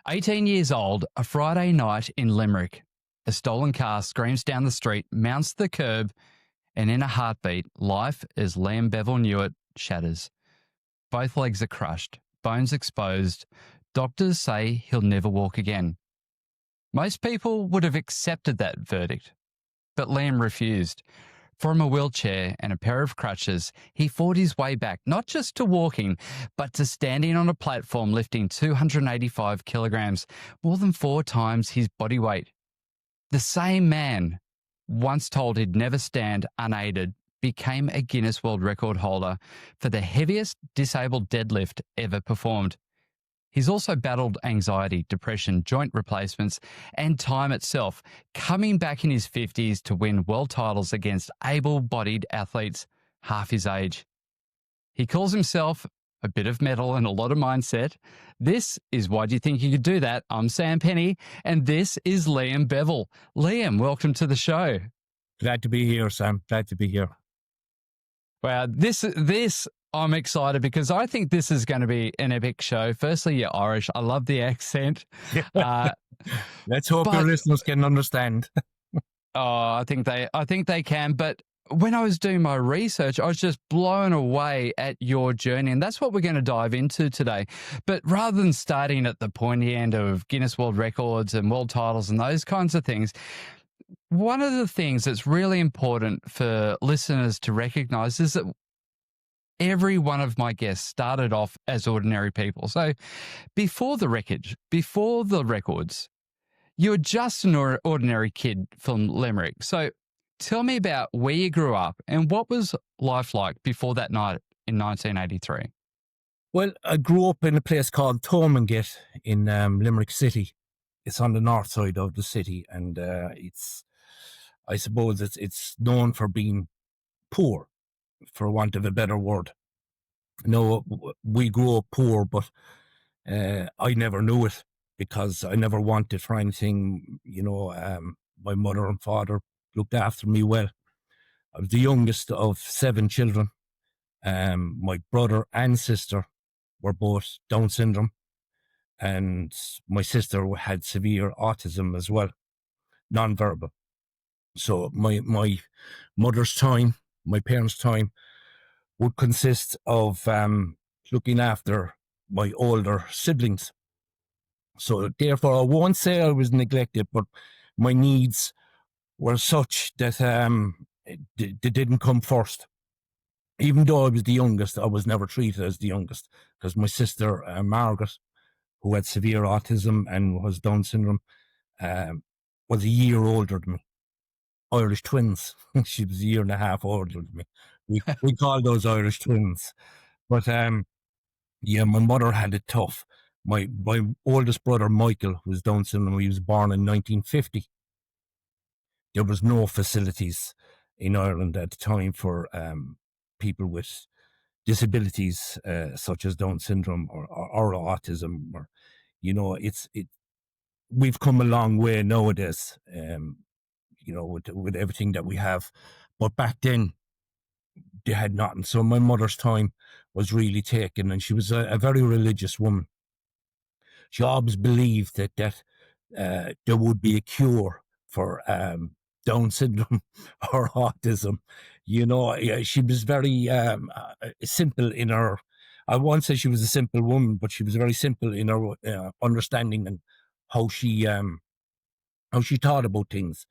18 years old, a Friday night in Limerick. A stolen car screams down the street, mounts the curb, and in a heartbeat, life as Liam Beville knew it shatters. Both legs are crushed, bones exposed. Doctors say he'll never walk again. Most people would have accepted that verdict, but Liam refused. From a wheelchair and a pair of crutches, he fought his way back, not just to walking, but to standing on a platform lifting 285 kilograms, more than 4 times his body weight. The same man, once told he'd never stand unaided, became a Guinness World Record holder for the heaviest disabled deadlift ever performed. He's also battled anxiety, depression, joint replacements, and time itself, coming back in his 50s to win world titles against able-bodied athletes half his age. He calls himself a bit of metal and a lot of mindset. This is Why Do You Think You Could Do That? I'm Sam Penny, and this is Liam Beville. Liam, welcome to the show. Glad to be here, Sam. Glad to be here. Wow, this I'm excited because I think this is going to be an epic show. Firstly, you're Irish. I love the accent. Let's hope your listeners can understand. I think they can. But when I was doing my research, I was just blown away at your journey, and that's what we're going to dive into today. But rather than starting at the pointy end of Guinness World Records and world titles and those kinds of things, one of the things that's really important for listeners to recognize is that every one of my guests started off as ordinary people. So before the records, you were just an ordinary kid from Limerick. So tell me about where you grew up and what was life like before that night in 1983? Well, I grew up in a place called Thomangate in Limerick City. It's on the north side of the city, and I suppose it's known for being poor, for want of a better word. No, we grew up poor, but I never knew it because I never wanted for anything. My mother and father looked after me well. I was the youngest of 7 children. My brother and sister were both Down syndrome, and my sister had severe autism as well, non-verbal. So my mother's time, my parents' time, would consist of looking after my older siblings. So therefore, I won't say I was neglected, but my needs were such that they didn't come first. Even though I was the youngest, I was never treated as the youngest because my sister, Margaret, who had severe autism and was Down syndrome, was a year older than me. Irish twins. She was a year and a half older than me. We call those Irish twins. But my mother had it tough. My oldest brother, Michael, was Down syndrome. He was born in 1950. There was no facilities in Ireland at the time for people with disabilities such as Down syndrome or autism. Or, we've come a long way nowadays. With everything that we have. But back then, they had nothing. So my mother's time was really taken, and she was a very religious woman. She always believed that there would be a cure for Down syndrome or autism. She was very simple in her, I won't say she was a simple woman, but she was very simple in her understanding and how she thought about things.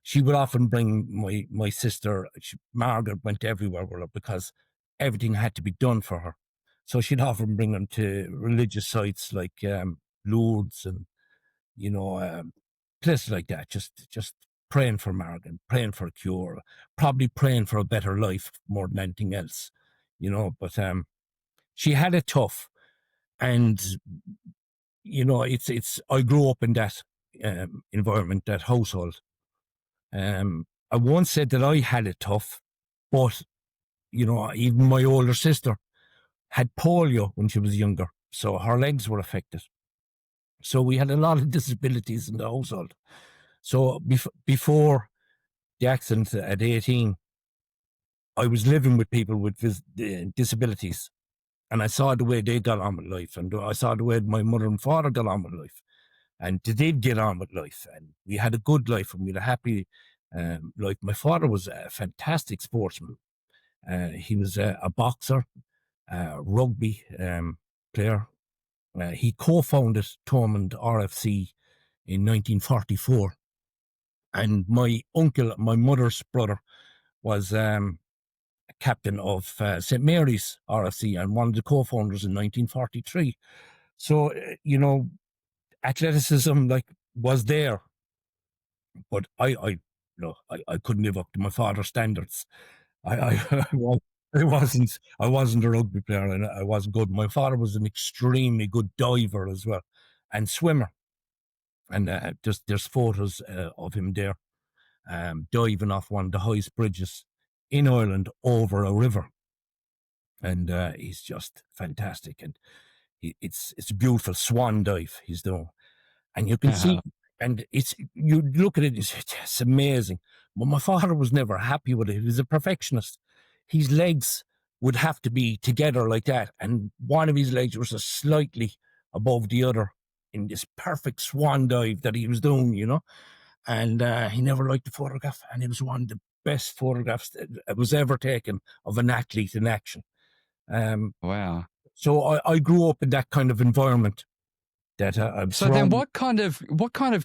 She would often bring my sister, Margaret, went everywhere with her because everything had to be done for her. So she'd often bring them to religious sites like Lourdes and, places like that, just praying for Margaret, praying for a cure, probably praying for a better life more than anything else, But she had it tough. And, I grew up in that environment, that household. I won't say that I had it tough, but, even my older sister had polio when she was younger, so her legs were affected. So we had a lot of disabilities in the household. So before the accident at 18, I was living with people with disabilities, and I saw the way they got on with life, and I saw the way my mother and father got on with life. and they did get on with life, and we had a good life, and we had a happy life. My father was a fantastic sportsman. He was a boxer, rugby player. He co-founded Thomond RFC in 1944, and my uncle, my mother's brother, was captain of St. Mary's RFC and one of the co-founders in 1943. So, athleticism was there, but I couldn't live up to my father's standards. I wasn't a rugby player, and I wasn't good. My father was an extremely good diver as well, and swimmer. And there's photos of him there, diving off one of the highest bridges in Ireland over a river, and he's just fantastic. And it's a beautiful swan dive he's doing, and you can see, and you look at it, it's amazing. But my father was never happy with it. He was a perfectionist. His legs would have to be together like that, and one of his legs was just slightly above the other in this perfect swan dive that he was doing, and he never liked the photograph, and it was one of the best photographs that was ever taken of an athlete in action. Wow. So I grew up in that kind of environment. So then what kind of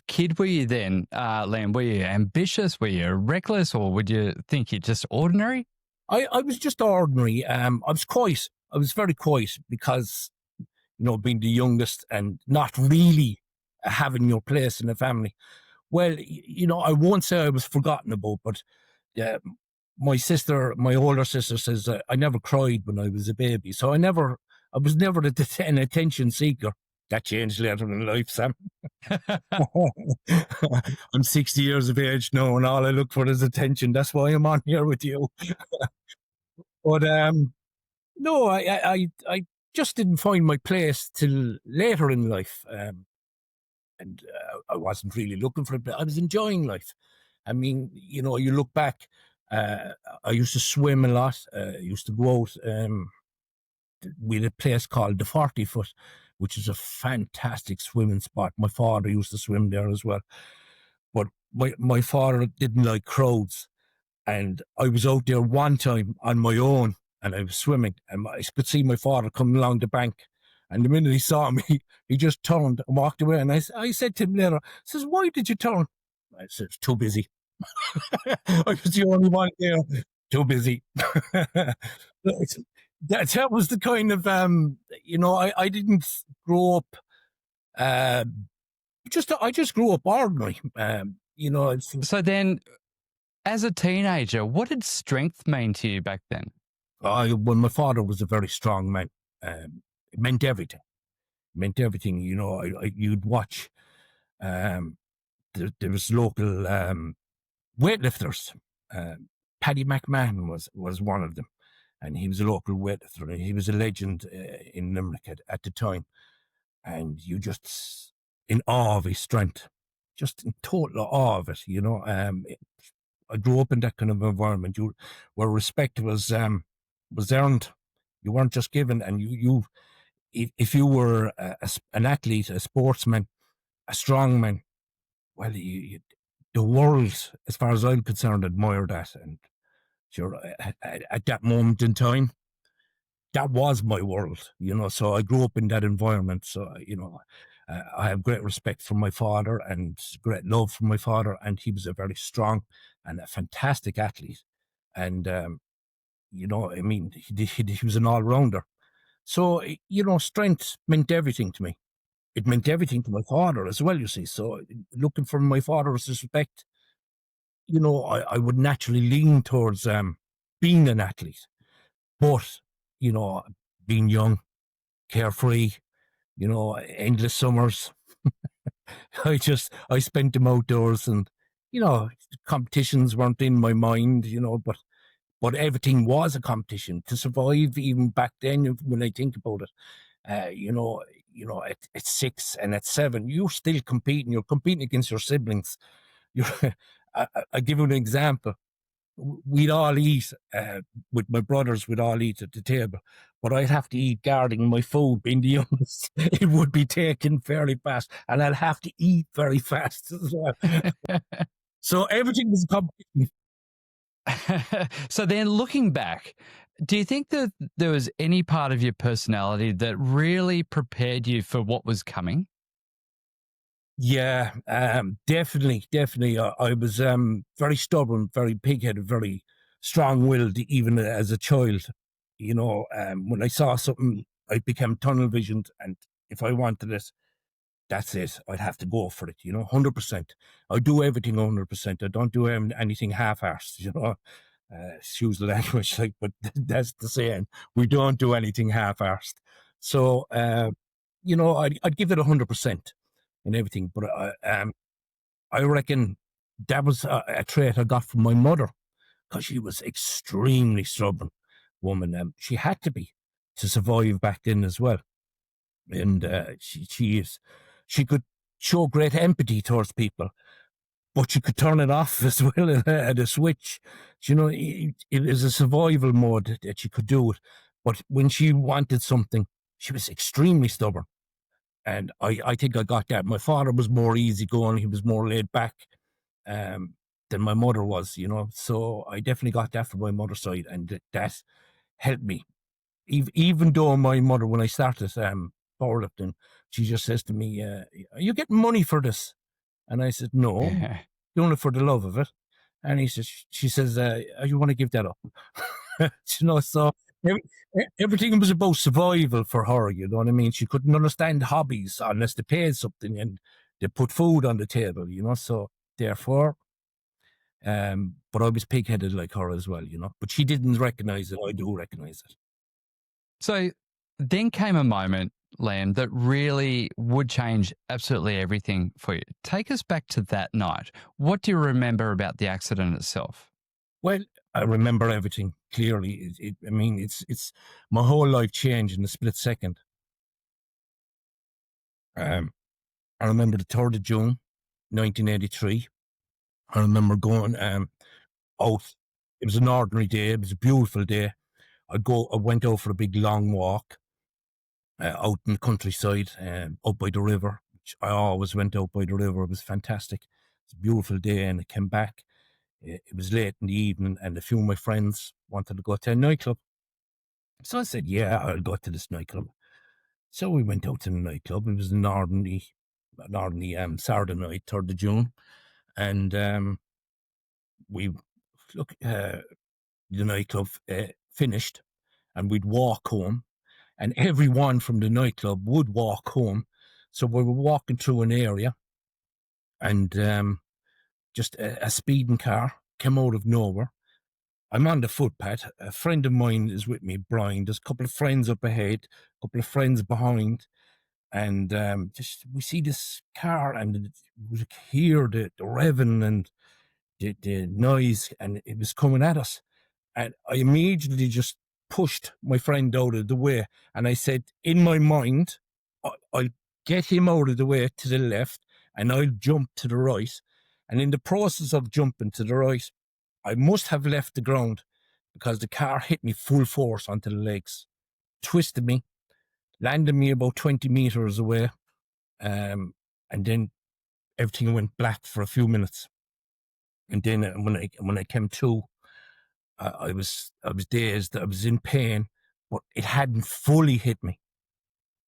kid were you then, Liam? Were you ambitious? Were you reckless? Or would you think you're just ordinary? I was just ordinary. I was quiet. I was very quiet because, being the youngest and not really having your place in the family. Well, I won't say I was forgotten about, but my older sister says I never cried when I was a baby. So I was never an attention seeker. That changed later in life, Sam. I'm 60 years of age now, and all I look for is attention. That's why I'm on here with you. But no, I just didn't find my place till later in life, and I wasn't really looking for it, but I was enjoying life. I mean, you look back. I used to swim a lot. I used to go out. We had a place called the 40 Foot, which is a fantastic swimming spot. My father used to swim there as well. But my father didn't like crowds. And I was out there one time on my own, and I was swimming, and I could see my father coming along the bank. And the minute he saw me, he just turned and walked away. And I said to him later, "Why did you turn?" I said, "Too busy." I was the only one there. Too busy. That was the kind of I didn't grow up. I just grew up ordinary. So then, as a teenager, what did strength mean to you back then? Well, my father was a very strong man. It meant everything. It meant everything. You'd watch. There was local weightlifters. Paddy McMahon was one of them, and he was a local weightlifter. He was a legend in Limerick at the time, and you just in awe of his strength, just in total awe of it. I grew up in that kind of environment, where respect was earned. You weren't just given, and if you were an athlete, a sportsman, a strongman, well, the world, as far as I'm concerned, admired that. And sure, at that moment in time, that was my world, so I grew up in that environment. So, I have great respect for my father and great love for my father. And he was a very strong and a fantastic athlete. And, he was an all-rounder. So, strength meant everything to me. It meant everything to my father as well, you see. So looking for my father's respect, I would naturally lean towards being an athlete. But, being young, carefree, endless summers. I spent them outdoors, and, competitions weren't in my mind, but everything was a competition to survive even back then when I think about it. At 6 and at 7, you're still competing. You're competing against your siblings. I give you an example. we'd all eat with my brothers. We'd all eat at the table, but I'd have to eat guarding my food. Being the youngest, it would be taken fairly fast, and I'd have to eat very fast as well. So everything was a competition. So then looking back, do you think that there was any part of your personality that really prepared you for what was coming? Yeah, definitely. I was very stubborn, very pig-headed, very strong-willed, even as a child. When I saw something, I became tunnel visioned, and if I wanted it, that's it. I'd have to go for it. 100%. I do everything 100%. I don't do anything half-arsed. Excuse the language, but that's the saying. We don't do anything half-arsed. So, I'd give it 100% and everything. But I reckon that was a trait I got from my mother, because she was extremely stubborn woman. She had to be to survive back then as well. And she could show great empathy towards people, but she could turn it off as well at a switch. It is a survival mode that she could do it. But when she wanted something, she was extremely stubborn. And I think I got that. My father was more easygoing. He was more laid back than my mother was, So I definitely got that from my mother's side, and that helped me. Even though my mother, when I started powerlifting, she just says to me, "Are you getting money for this?" And I said, "No, doing it for the love of it." And she says, "You want to give that up?" So everything was about survival for her. You know what I mean? She couldn't understand hobbies unless they paid something and they put food on the table. So therefore, but I was pig-headed like her as well. But she didn't recognize it. I do recognize it. So then came a moment, Liam, that really would change absolutely everything for you. Take us back to that night. What do you remember about the accident itself? Well, I remember everything clearly. It's my whole life changed in a split second. I remember the 3rd of June, 1983. I remember going out. It was an ordinary day. It was a beautiful day. I went out for a big long walk out in the countryside, up by the river. Which I always went out by the river. It was fantastic. It was a beautiful day, and I came back. It was late in the evening, and a few of my friends wanted to go to a nightclub. So I said, "Yeah, I'll go to this nightclub." So we went out to the nightclub. It was an ordinary Saturday night, 3rd of June, and we the nightclub finished, and we'd walk home, and everyone from the nightclub would walk home. So we were walking through an area, and just a speeding car came out of nowhere. I'm on the footpath. A friend of mine is with me, Brian. There's a couple of friends up ahead, a couple of friends behind, and just we see this car, and we hear the revving and the noise, and it was coming at us. And I immediately just pushed my friend out of the way, and I said, in my mind, I'll get him out of the way to the left, and I'll jump to the right. And in the process of jumping to the right, I must have left the ground, because the car hit me full force onto the legs, twisted me, landed me about 20 meters away, and then everything went black for a few minutes. And then when I came to, I was dazed. I was in pain, but it hadn't fully hit me.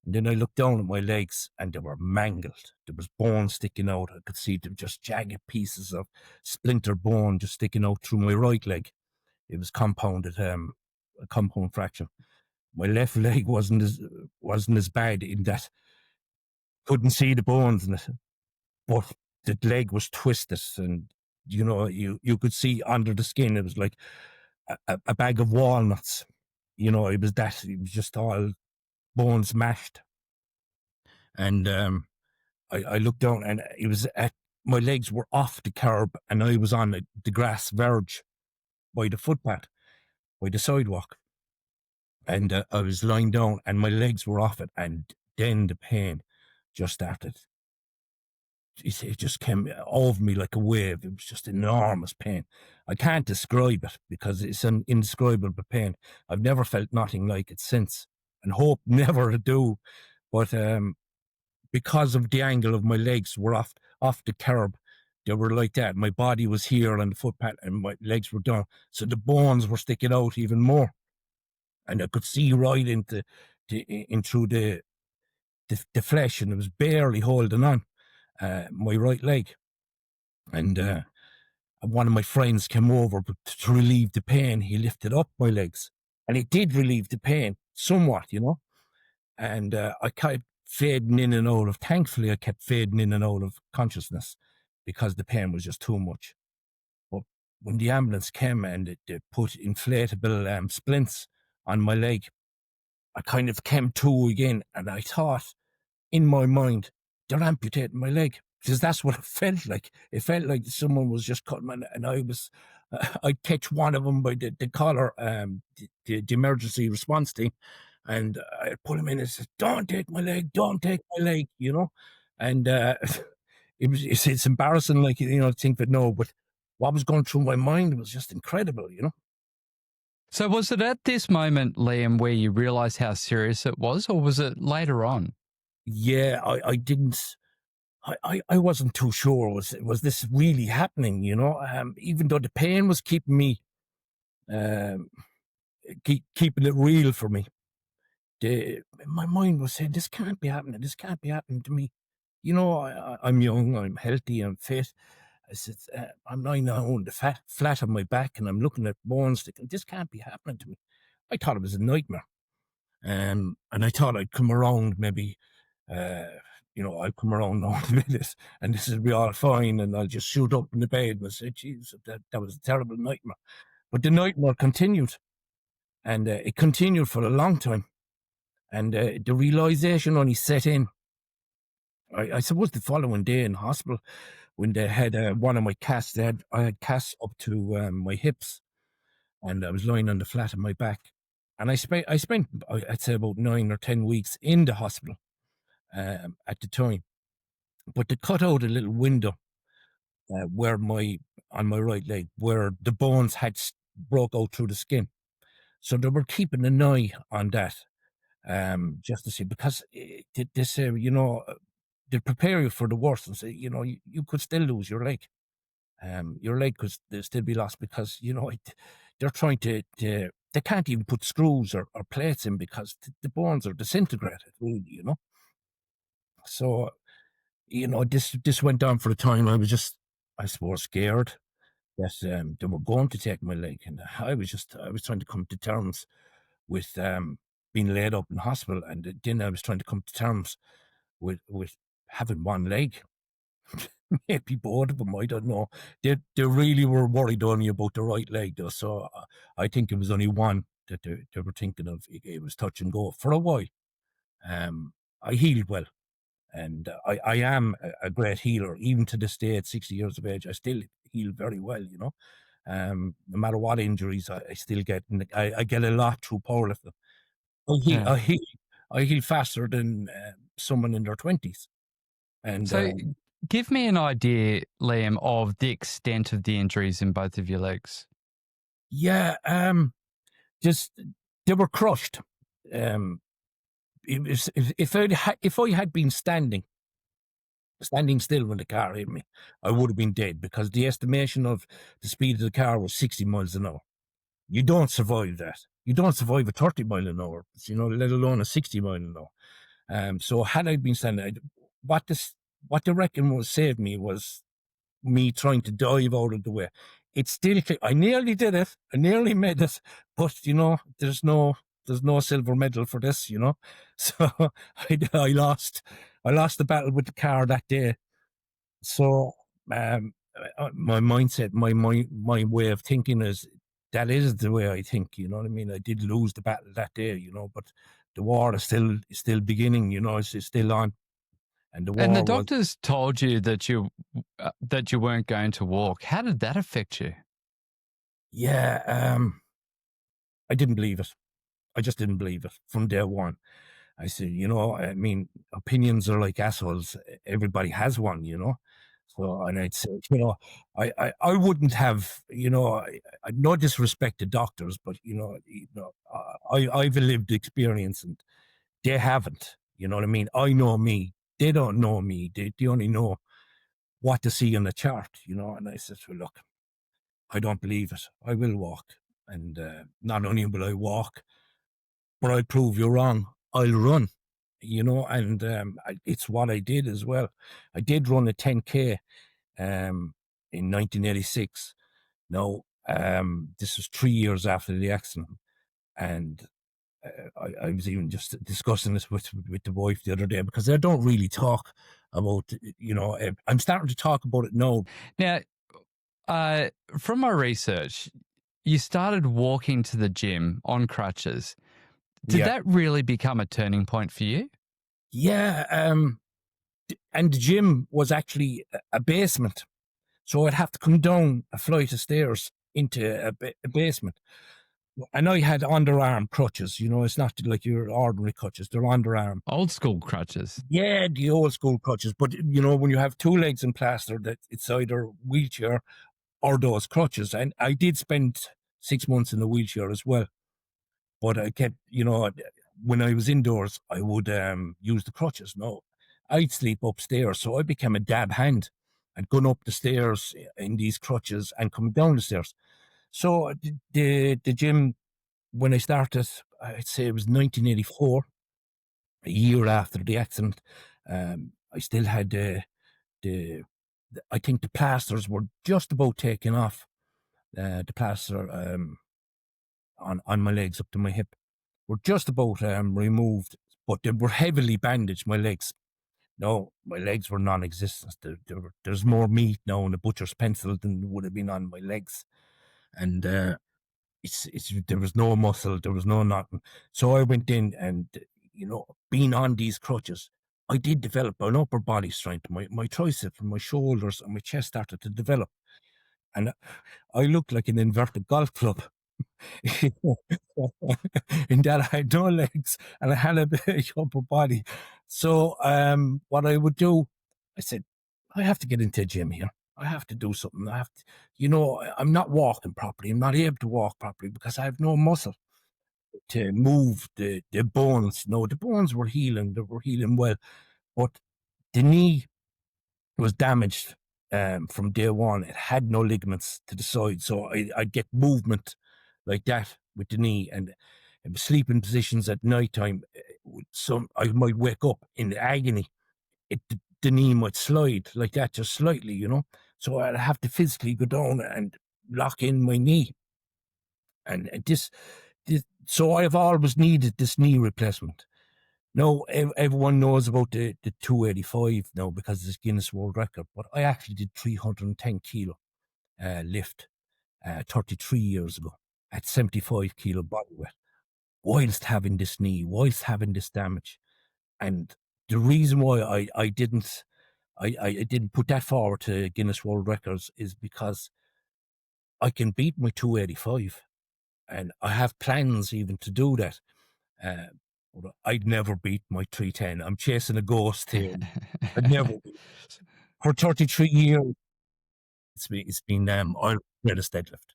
And then I looked down at my legs, and they were mangled. There was bone sticking out. I could see them, just jagged pieces of splintered bone just sticking out through my right leg. It was compounded, a compound fracture. My left leg wasn't as bad, in that couldn't see the bones in it, but the leg was twisted, and you could see under the skin. It was like a bag of walnuts. It was just all bones mashed. And I looked down, and it was my legs were off the curb, and I was on the grass verge by the footpath, by the sidewalk. And I was lying down, and my legs were off it, and then the pain just started. it just came over me like a wave. It was just enormous pain. I can't describe it because it's an indescribable pain. I've never felt nothing like it since, and hope never to do. But because of the angle of my legs were off the curb, they were like that. My body was here on the footpath, and my legs were down, so the bones were sticking out even more, and I could see right in through the flesh, and it was barely holding on my right leg. And one of my friends came over to relieve the pain. He lifted up my legs, and it did relieve the pain somewhat, And I kept fading in and out of. Thankfully, I kept fading in and out of consciousness because the pain was just too much. But when the ambulance came and they put inflatable splints on my leg, I kind of came to again, and I thought in my mind, they're amputating my leg, because that's what it felt like. It felt like someone was just cutting my, and I'd catch one of them by the collar, the emergency response team, and I'd pull him in and say, "Don't take my leg, don't take my leg," and it's embarrassing, like, to think that, no, but what was going through my mind was just incredible, So was it at this moment, Liam, where you realised how serious it was, or was it later on? Yeah, I didn't. I wasn't too sure. Was this really happening? Even though the pain was keeping me, keeping it real for me. My mind was saying, "This can't be happening. This can't be happening to me." I'm young. I'm healthy. I'm fit. I said, I'm lying now on the flat on my back, and I'm looking at bones. Thinking, this can't be happening to me. I thought it was a nightmare. And I thought I'd come around maybe, I'll come around now in a minute, and this will be all fine, and I'll just shoot up in the bed. And I said, "Jeez, that was a terrible nightmare." But the nightmare continued, and it continued for a long time. And the realization only set in, I suppose, the following day in hospital, when they had one of my casts. I had casts up to my hips, and I was lying on the flat of my back. And I spent, I'd say, about 9 or 10 weeks in the hospital at the time. But they cut out a little window on my right leg, where the bones had broke out through the skin. So they were keeping an eye on that, just to see, because they say, they prepare you for the worst and say, you could still lose your leg. Your leg could still be lost, because, they're trying to they can't even put screws or plates in, because the bones are disintegrated, really, So, this went on for a time. I was just, I suppose, scared that they were going to take my leg, and I was trying to come to terms with being laid up in hospital, and then I was trying to come to terms with having one leg. Maybe both of them, I don't know. They really were worried only about the right leg, though. So I think it was only one that they were thinking of. It was touch and go for a while. I healed well, and I am a great healer. Even to this day, at 60 years of age, I still heal very well, no matter what injuries I still get. I get a lot through powerlifting. Yeah. I heal faster than someone in their 20s. And So give me an idea, Liam, of the extent of the injuries in both of your legs. yeah, just, they were crushed. It was, if I had been standing still when the car hit me, I would have been dead, because the estimation of the speed of the car was 60 miles an hour. You don't survive that. You don't survive a 30 mile an hour, let alone a 60 mile an hour. So had I been standing, what they reckon was saved me was me trying to dive out of the way. It's still, I nearly did it. I nearly made it, but there's no silver medal for this, So I lost the battle with the car that day. So my mindset, my way of thinking is, that is the way I think. You know what I mean? I did lose the battle that day, but the war is still beginning. It's still on. And the war And the was, doctors told you that you weren't going to walk. How did that affect you? yeah. I didn't believe it. I just didn't believe it from day one. I said, I mean, opinions are like assholes. Everybody has one. So, and I'd say, I wouldn't have, no disrespect to doctors, but I've a lived experience and they haven't. You know what I mean? I know me. They don't know me. They only know what to see on the chart. And I said, well, look, I don't believe it. I will walk. And not only will I walk, but I'll prove you wrong. I'll run, and it's what I did as well. I did run a 10K in 1986. Now, this was 3 years after the accident. And I was even just discussing this with the wife the other day, because I don't really talk about, I'm starting to talk about it now. Now, from my research, you started walking to the gym on crutches. Did Yeah. that really become a turning point for you? Yeah. And the gym was actually a basement. So I'd have to come down a flight of stairs into a basement. And I had underarm crutches. It's not like your ordinary crutches. They're underarm. Old school crutches. Yeah, the old school crutches. But, when you have two legs in plaster, that it's either wheelchair or those crutches. And I did spend 6 months in a wheelchair as well. But I kept, when I was indoors, I would use the crutches. No, I'd sleep upstairs. So I became a dab hand. I'd gone up the stairs in these crutches and come down the stairs. So the gym, when I started, I'd say it was 1984, a year after the accident. I still had I think the plasters were just about taken off. The plaster on my legs up to my hip were just about removed, but they were heavily bandaged, my legs. No, my legs were non-existent. There's more meat now in a butcher's pencil than would have been on my legs. And there was no muscle, there was no nothing. So I went in and, being on these crutches, I did develop an upper body strength. My triceps and my shoulders and my chest started to develop. And I looked like an inverted golf club. In that I had no legs and I had a big upper body. So what I would do, I said, I have to get into a gym here. I have to do something. I have to, I'm not walking properly. I'm not able to walk properly because I have no muscle to move the bones. No, the bones were healing. They were healing well. But the knee was damaged from day one. It had no ligaments to the side. So I'd get movement like that with the knee, and sleeping positions at night time. I might wake up in agony. The knee might slide like that, just slightly, So I'd have to physically go down and lock in my knee. And so I've always needed this knee replacement. Now, everyone knows about the 285 now because it's Guinness World Record, but I actually did 310 kilo lift 33 years ago at 75 kilo body weight, whilst having this knee, whilst having this damage. And the reason why I didn't put that forward to Guinness World Records is because I can beat my 285, and I have plans even to do that. But I'd never beat my 310. I'm chasing a ghost here. I'd never beat. For 33 years, it's been Ireland's greatest deadlift.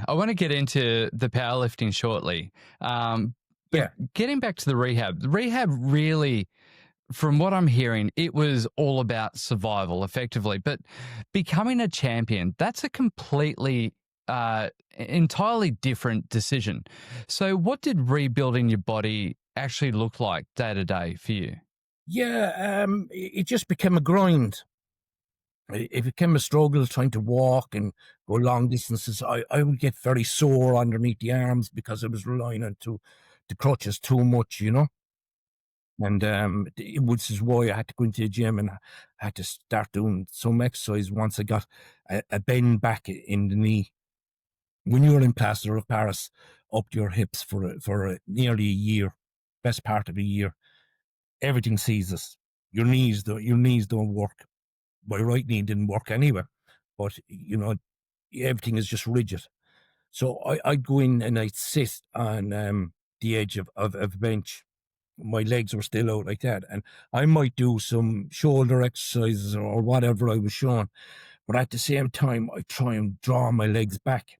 I want to get into the powerlifting shortly. But getting back to the rehab really, from what I'm hearing, it was all about survival effectively. But becoming a champion, that's a completely, entirely different decision. So what did rebuilding your body actually look like day to day for you? Yeah, it just became a grind. It became a struggle trying to walk and go long distances. I would get very sore underneath the arms because I was relying on the crutches too much, And which is why I had to go into the gym and I had to start doing some exercise once I got a bend back in the knee. When you're in plaster of Paris, up to your hips for nearly a year, best part of a year, everything seizes. Your knees don't work. My right knee didn't work anyway, but everything is just rigid. So I'd go in and I'd sit on the edge of a bench my legs were still out like that. And I might do some shoulder exercises or whatever I was shown, but at the same time, I try and draw my legs back,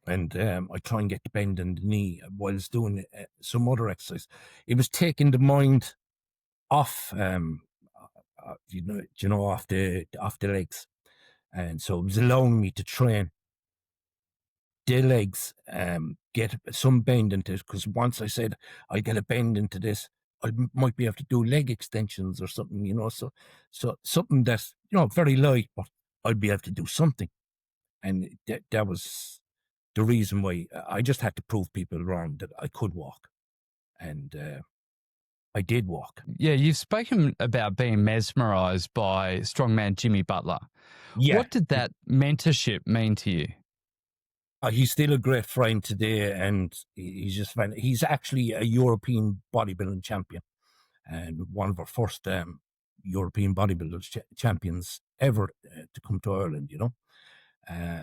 and I try and get the bend in the knee whilst doing some other exercise. It was taking the mind off, off the legs, and so it was allowing me to train the legs, get some bend into it. Because once I said I get a bend into this, I might be able to do leg extensions or something, so something that's very light, but I'd be able to do something, and that was the reason why I just had to prove people wrong that I could walk, and I did walk. Yeah, you've spoken about being mesmerised by strongman Jimmy Butler. Yeah, What did that mentorship mean to you? he's still a great friend today, and he's just fine. He's actually a European bodybuilding champion, and one of our first European bodybuilders champions ever to come to Ireland.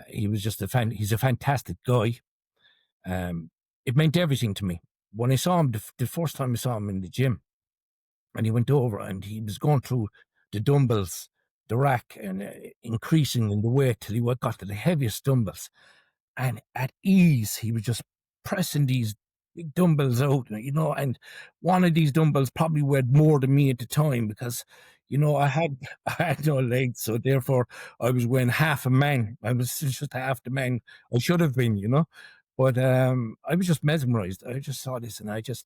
He was just he's a fantastic guy. It meant everything to me when I saw him the first time I saw him in the gym, and he went over and he was going through the dumbbells, the rack, and increasing in the weight till he got to the heaviest dumbbells. And at ease, he was just pressing these big dumbbells out, and one of these dumbbells probably weighed more than me at the time because, I had I had no legs, so therefore I was weighing half a man. I was just half the man I should have been. But I was just mesmerized. I just saw this, and this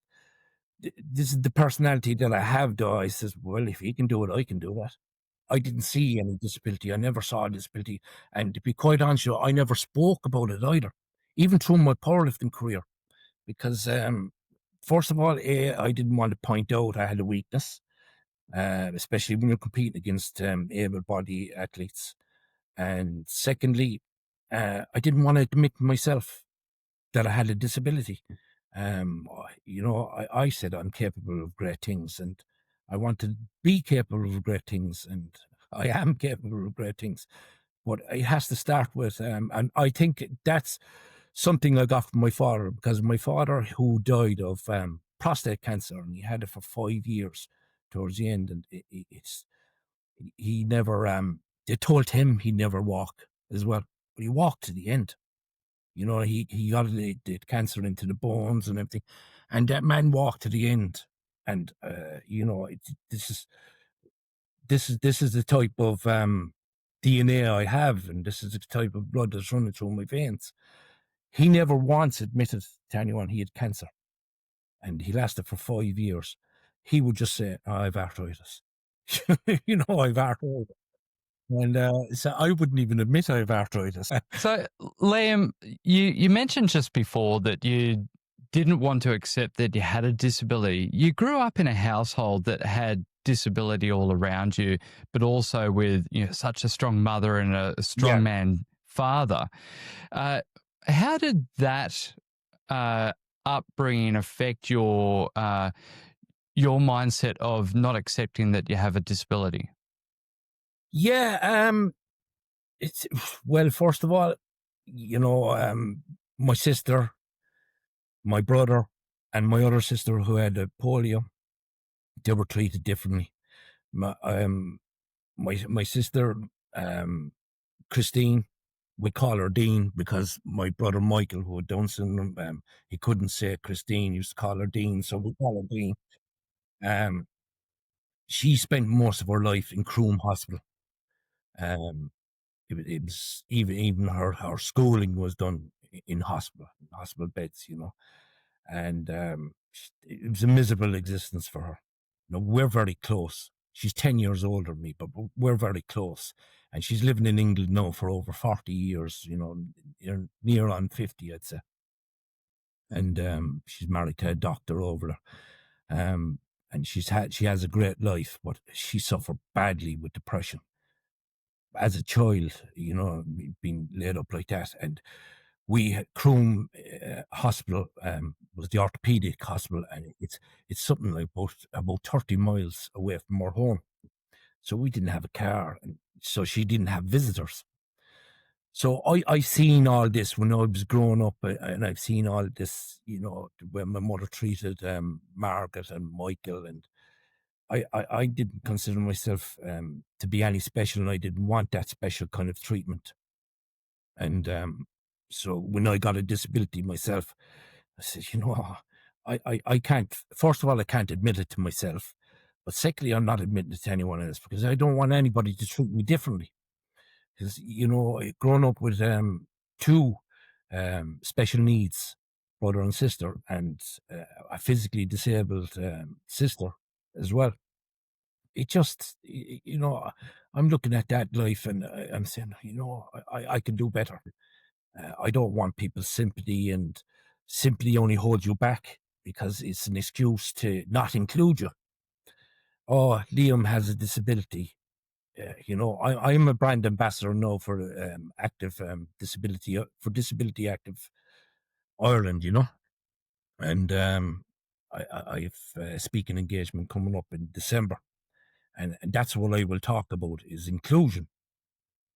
is the personality that I have. Though I says, well, if he can do it, I can do that. I didn't see any disability. I never saw a disability. And to be quite honest, I never spoke about it either, even through my powerlifting career. Because, first of all, I didn't want to point out I had a weakness, especially when you're competing against able-bodied athletes. And secondly, I didn't want to admit myself that I had a disability. I said I'm capable of great things, and I want to be capable of great things, and I am capable of great things. But it has to start with, and I think that's something I got from my father, because my father, who died of prostate cancer, and he had it for 5 years towards the end, and he never, they told him he'd never walk as well, but he walked to the end. He got the cancer into the bones and everything, and that man walked to the end. And this is the type of DNA I have, and this is the type of blood that's running through my veins. He never once admitted to anyone he had cancer, and he lasted for 5 years. He would just say, "Oh, I have arthritis." I've arthritis. And so I wouldn't even admit I have arthritis. So, Liam, you mentioned just before that you didn't want to accept that you had a disability. You grew up in a household that had disability all around you, but also with such a strong mother and a strong man father. How did that upbringing affect your mindset of not accepting that you have a disability? Yeah, it's well. First of all, my sister, my brother, and my other sister who had polio, they were treated differently. My sister, Christine, we call her Dean because my brother Michael, who had Down syndrome, he couldn't say Christine, he used to call her Dean, so we call her Dean. She spent most of her life in Croom Hospital. It was even her schooling was done in hospital beds, and it was a miserable existence for her. We're very close. She's 10 years older than me, but we're very close. And she's living in England now for over 40 years, near on 50, I'd say. And she's married to a doctor over there. And she has a great life, but she suffered badly with depression as a child, being laid up like that. And we had Croom Hospital was the orthopedic hospital, and it's something like about 30 miles away from our home. So we didn't have a car, and so she didn't have visitors. So I seen all this when I was growing up, and I've seen all this, when my mother treated Margaret and Michael, and I didn't consider myself to be any special, and I didn't want that special kind of treatment. And so when I got a disability myself, I said, I can't. First of all, I can't admit it to myself, but secondly, I'm not admitting it to anyone else because I don't want anybody to treat me differently. Because growing up with two special needs, brother and sister, and a physically disabled sister as well. It just, I'm looking at that life and I'm saying, I can do better. I don't want people's sympathy, and sympathy only holds you back because it's an excuse to not include you. Oh, Liam has a disability. I'm a brand ambassador now for active disability, for Disability Active Ireland, and I've a speaking engagement coming up in December, and that's what I will talk about is inclusion,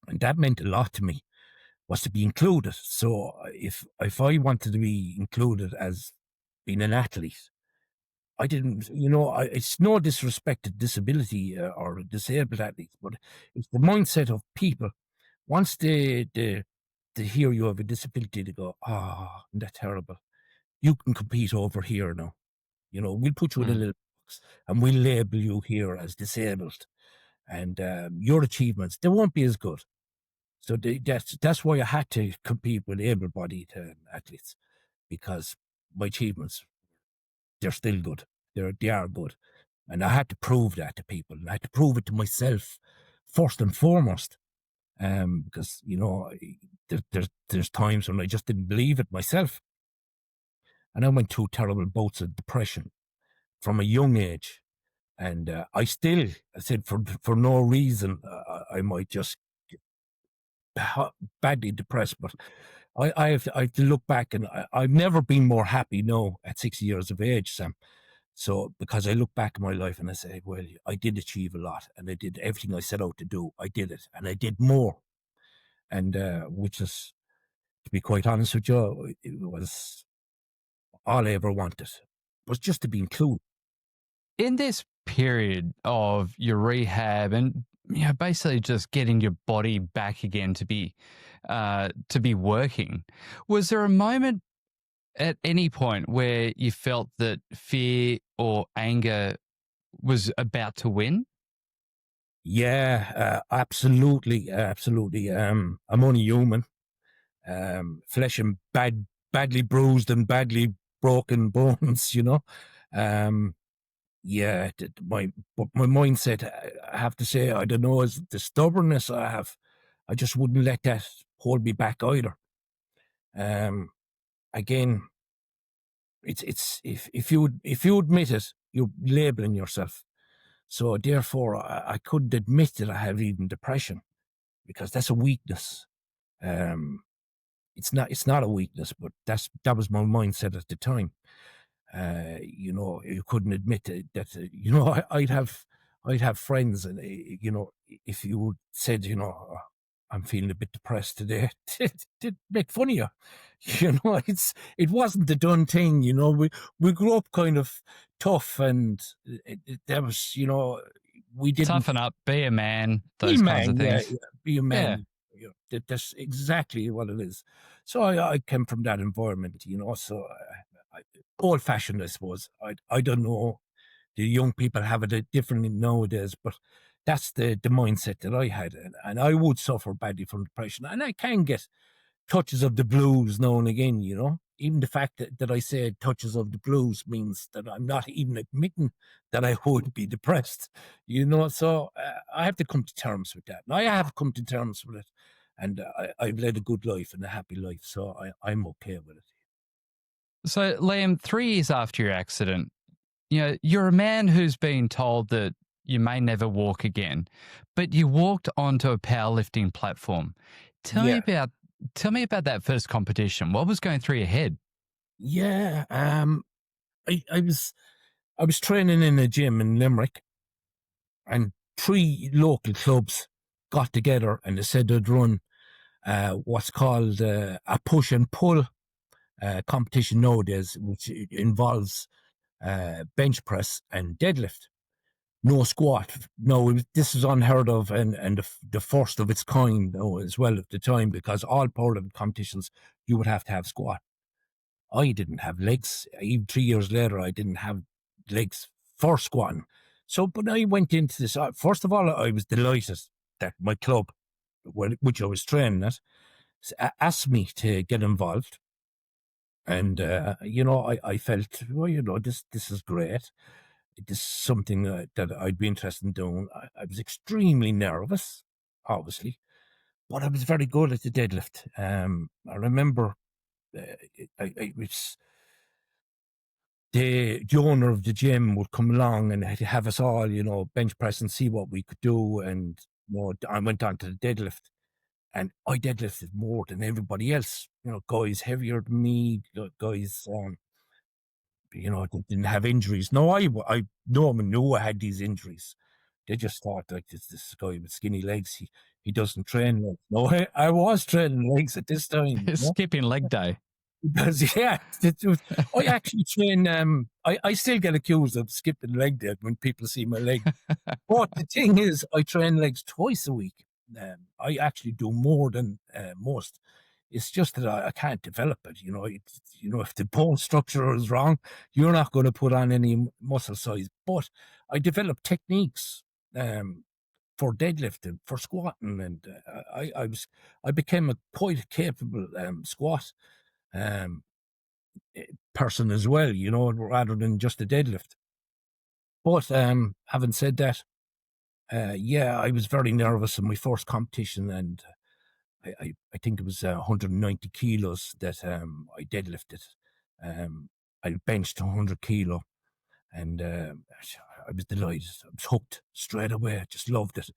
and that meant a lot to me, was to be included. So if I wanted to be included as being an athlete, I didn't, it's no disrespect to disability or disabled athletes, but it's the mindset of people. Once they hear you have a disability, they go, that's terrible. You can compete over here now. We'll put you in a Mm. little box and we'll label you here as disabled. And your achievements, they won't be as good. So that's why I had to compete with able-bodied athletes, because my achievements, they're still good. They are good. And I had to prove that to people. And I had to prove it to myself first and foremost. Because, there's times when I just didn't believe it myself. And I went through terrible bouts of depression from a young age. And I said, for no reason, I might just badly depressed, but I have to look back, and I've never been more happy now at 60 years of age, Sam. So because I look back in my life and I say, well, I did achieve a lot, and I did everything I set out to do. I did it, and I did more. And which is, to be quite honest with you, it was all I ever wanted, was just to be included. In this period of your rehab and basically just getting your body back again to be working, was there a moment at any point where you felt that fear or anger was about to win? Yeah, absolutely, absolutely. I'm only human. Flesh and badly bruised and badly broken bones, Yeah, but my mindset, I have to say, I don't know, is the stubbornness I have. I just wouldn't let that hold me back either. Again, it's if you admit it, you're labeling yourself. So therefore, I couldn't admit that I have even depression, because that's a weakness. It's not a weakness, but that was my mindset at the time. You couldn't admit that. I'd have friends, and if you said, I'm feeling a bit depressed today, they'd make fun of you. It wasn't the done thing. We grew up kind of tough, and that was, we didn't. Toughen up, be a man, Be a those kinds man, of yeah, things. yeah, be a Yeah. man. That's exactly what it is. So I came from that environment, so old fashioned, I suppose. I don't know. The young people have it differently nowadays, but that's the mindset that I had. And I would suffer badly from depression. And I can get touches of the blues now and again, Even the fact that I say touches of the blues means that I'm not even admitting that I would be depressed, So I have to come to terms with that. And I have come to terms with it. And I've led a good life and a happy life, so I'm okay with it. So, Liam, 3 years after your accident, you're a man who's been told that you may never walk again, but you walked onto a powerlifting platform. Tell me Yeah. about that first competition. What was going through your head? Yeah. I was training in a gym in Limerick, and 3 local clubs got together and they said they'd run what's called a push and pull competition nowadays, which involves bench press and deadlift. No squat. No, this is unheard of, and the first of its kind as well at the time, because all powerlifting competitions you would have to have squat. I didn't have legs. Even 3 years later, I didn't have legs for squatting. So, but I went into this. First of all, I was delighted that my club, which I was training at, asked me to get involved. And, I felt, well, this is great. This is something that I'd be interested in doing. I was extremely nervous, obviously, but I was very good at the deadlift. I remember it was the owner of the gym would come along and have us all, bench press and see what we could do. And I went on to the deadlift, and I deadlifted more than everybody else. Guys heavier than me, guys, didn't have injuries. No, no one knew I had these injuries. They just thought, like, this guy with skinny legs, he doesn't train legs. No, I was training legs at this time. Skipping leg day. Because, yeah, I actually train. I still get accused of skipping leg day when people see my leg. But the thing is, I train legs twice a week. I actually do more than most. It's just that I can't develop it. If the bone structure is wrong, you're not going to put on any muscle size. But I develop techniques for deadlifting, for squatting, and I became a quite capable squat person as well, rather than just a deadlift. But having said that, I was very nervous in my first competition, and I think it was 190 kilos that I deadlifted. I benched 100 kilo, and I was delighted. I was hooked straight away. I just loved it.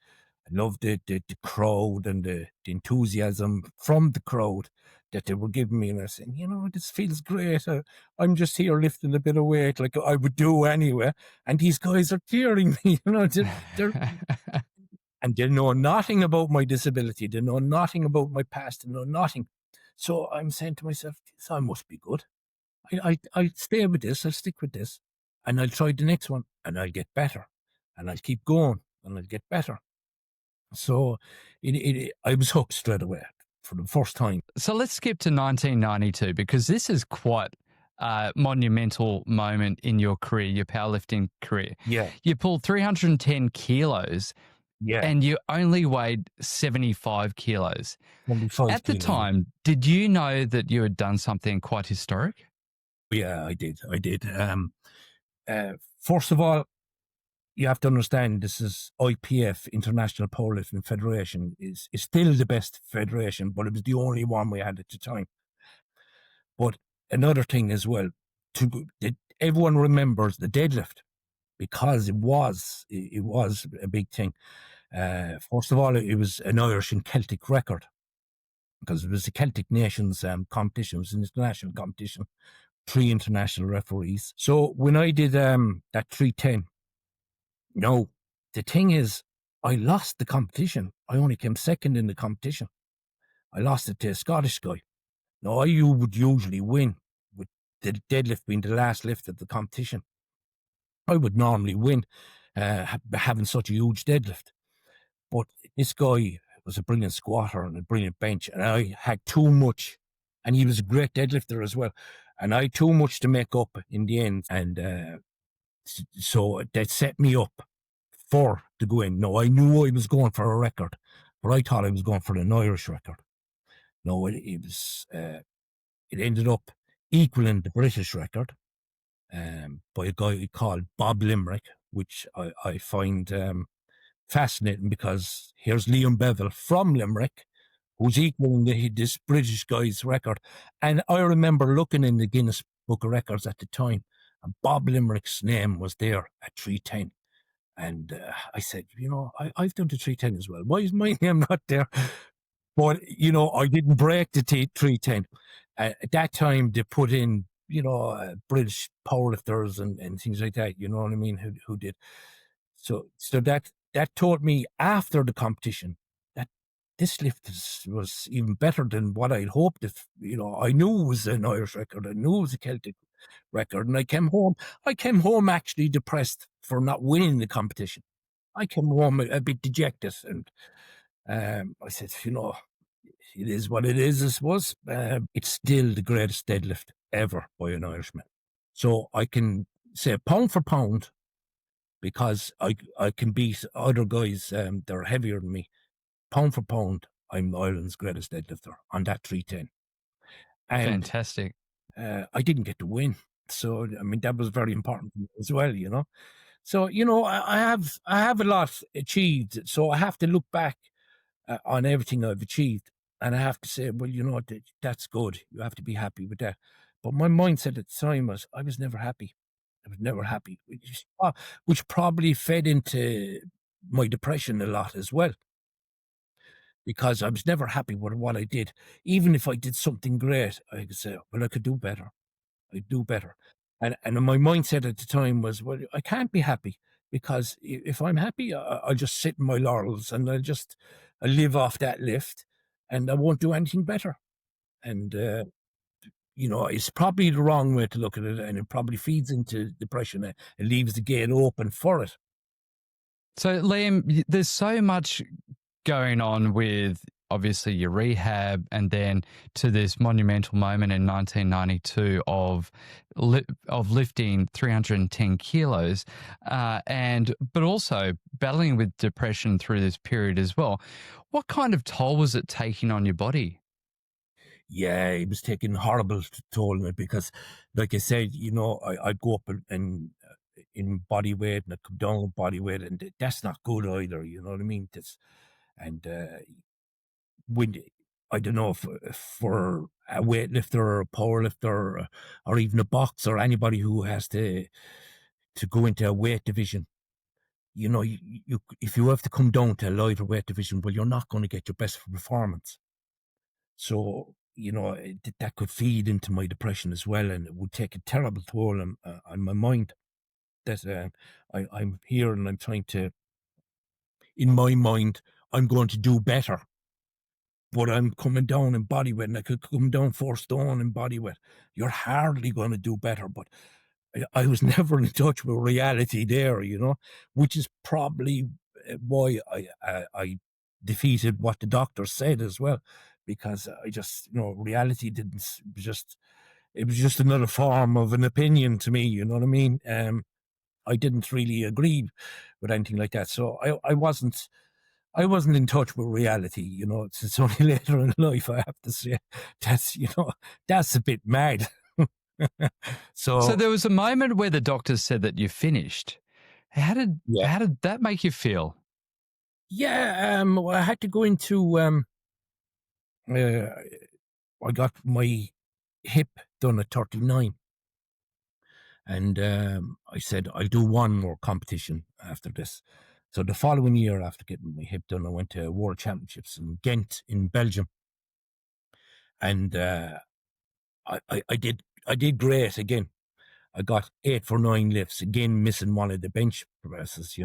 I loved the crowd and the enthusiasm from the crowd that they were giving me. And I was saying, this feels great. I'm just here lifting a bit of weight like I would do anyway. And these guys are cheering me, and they know nothing about my disability. They know nothing about my past. They know nothing. So I'm saying to myself, I must be good. I'll stay with this. I'll stick with this. And I'll try the next one, and I'll get better. And I'll keep going, and I'll get better. So I was hooked straight away for the first time. So let's skip to 1992, because this is quite a monumental moment in your career, your powerlifting career. Yeah. You pulled 310 kilos. Yeah. And you only weighed 75 kilos. 75 At the time, did you know that you had done something quite historic? Yeah, I did. First of all, you have to understand, this is IPF, International Powerlifting Federation, is still the best federation, but it was the only one we had at the time. But another thing as well, everyone remembers the deadlift, because it was a big thing. First of all, it was an Irish and Celtic record, because it was the Celtic nations competition. It was an international competition, 3 international referees. So when I did that 310, the thing is, I lost the competition. I only came second in the competition. I lost it to a Scottish guy. Now, you would usually win, with the deadlift being the last lift of the competition. I would normally win, having such a huge deadlift. But this guy was a brilliant squatter and a brilliant bench, and I had too much. And he was a great deadlifter as well. And I had too much to make up in the end. And so that set me up for to go in. No, I knew I was going for a record, but I thought I was going for an Irish record. No, it was. It ended up equaling the British record by a guy called Bob Limerick, which I find fascinating, because here's Liam Beville from Limerick, who's equaling this British guy's record. And I remember looking in the Guinness Book of Records at the time, and Bob Limerick's name was there at 310. And I said, I've done the 310 as well. Why is my name not there? But, I didn't break the 310. At that time, they put in, British powerlifters and things like that, you know what I mean, who did. So that taught me after the competition that this lift was even better than what I'd hoped. If I knew it was an Irish record, I knew it was a Celtic record, and I came home. I came home actually depressed for not winning the competition. I came home a bit dejected, and I said, it is what it is. I suppose it's still the greatest deadlift ever by an Irishman. So I can say pound for pound, because I can beat other guys that are heavier than me. Pound for pound, I'm Ireland's greatest deadlifter on that 310. And Fantastic. I didn't get to win. So, I mean, that was very important as well, So, I have a lot achieved. So I have to look back on everything I've achieved. And I have to say, well, that's good. You have to be happy with that. But my mindset at the time was, I was never happy. I was never happy, which probably fed into my depression a lot as well, because I was never happy with what I did. Even if I did something great, I could say, well, I could do better. I'd do better. And my mindset at the time was, well, I can't be happy, because if I'm happy, I'll just sit in my laurels and I'll live off that lift, and I won't do anything better. And, it's probably the wrong way to look at it, and it probably feeds into depression. It leaves the gate open for it. So, Liam, there's so much going on with obviously your rehab, and then to this monumental moment in 1992 of lifting 310 kilos, but also battling with depression through this period as well. What kind of toll was it taking on your body? Yeah, it was taking horrible toll on it, because, like I said, I'd go up in body weight, and I'd come down with body weight, and that's not good either. You know what I mean? And when I don't know if for a weightlifter or a powerlifter, or even a boxer, or anybody who has to go into a weight division, if you have to come down to a lighter weight division, well, you're not going to get your best performance. So, that could feed into my depression as well, and it would take a terrible toll on my mind. That I'm here and I'm trying to, in my mind, I'm going to do better, but I'm coming down in body weight, and I could come down 4 stone in body weight. You're hardly going to do better, but I was never in touch with reality there, which is probably why I defeated what the doctor said as well, because I just, reality didn't just, it was just another form of an opinion to me, you know what I mean? I didn't really agree with anything like that. So I wasn't in touch with reality, it's only later in life I have to say that's a bit mad. So So there was a moment where the doctors said that you finished. How did yeah. how did that make you feel? Yeah, well, I had to go into I got my hip done at 39, and I said I'll do one more competition after this. So the following year, after getting my hip done, I went to World Championships in Ghent in Belgium, and I did great again. I got 8 for 9 lifts, again missing one of the bench presses,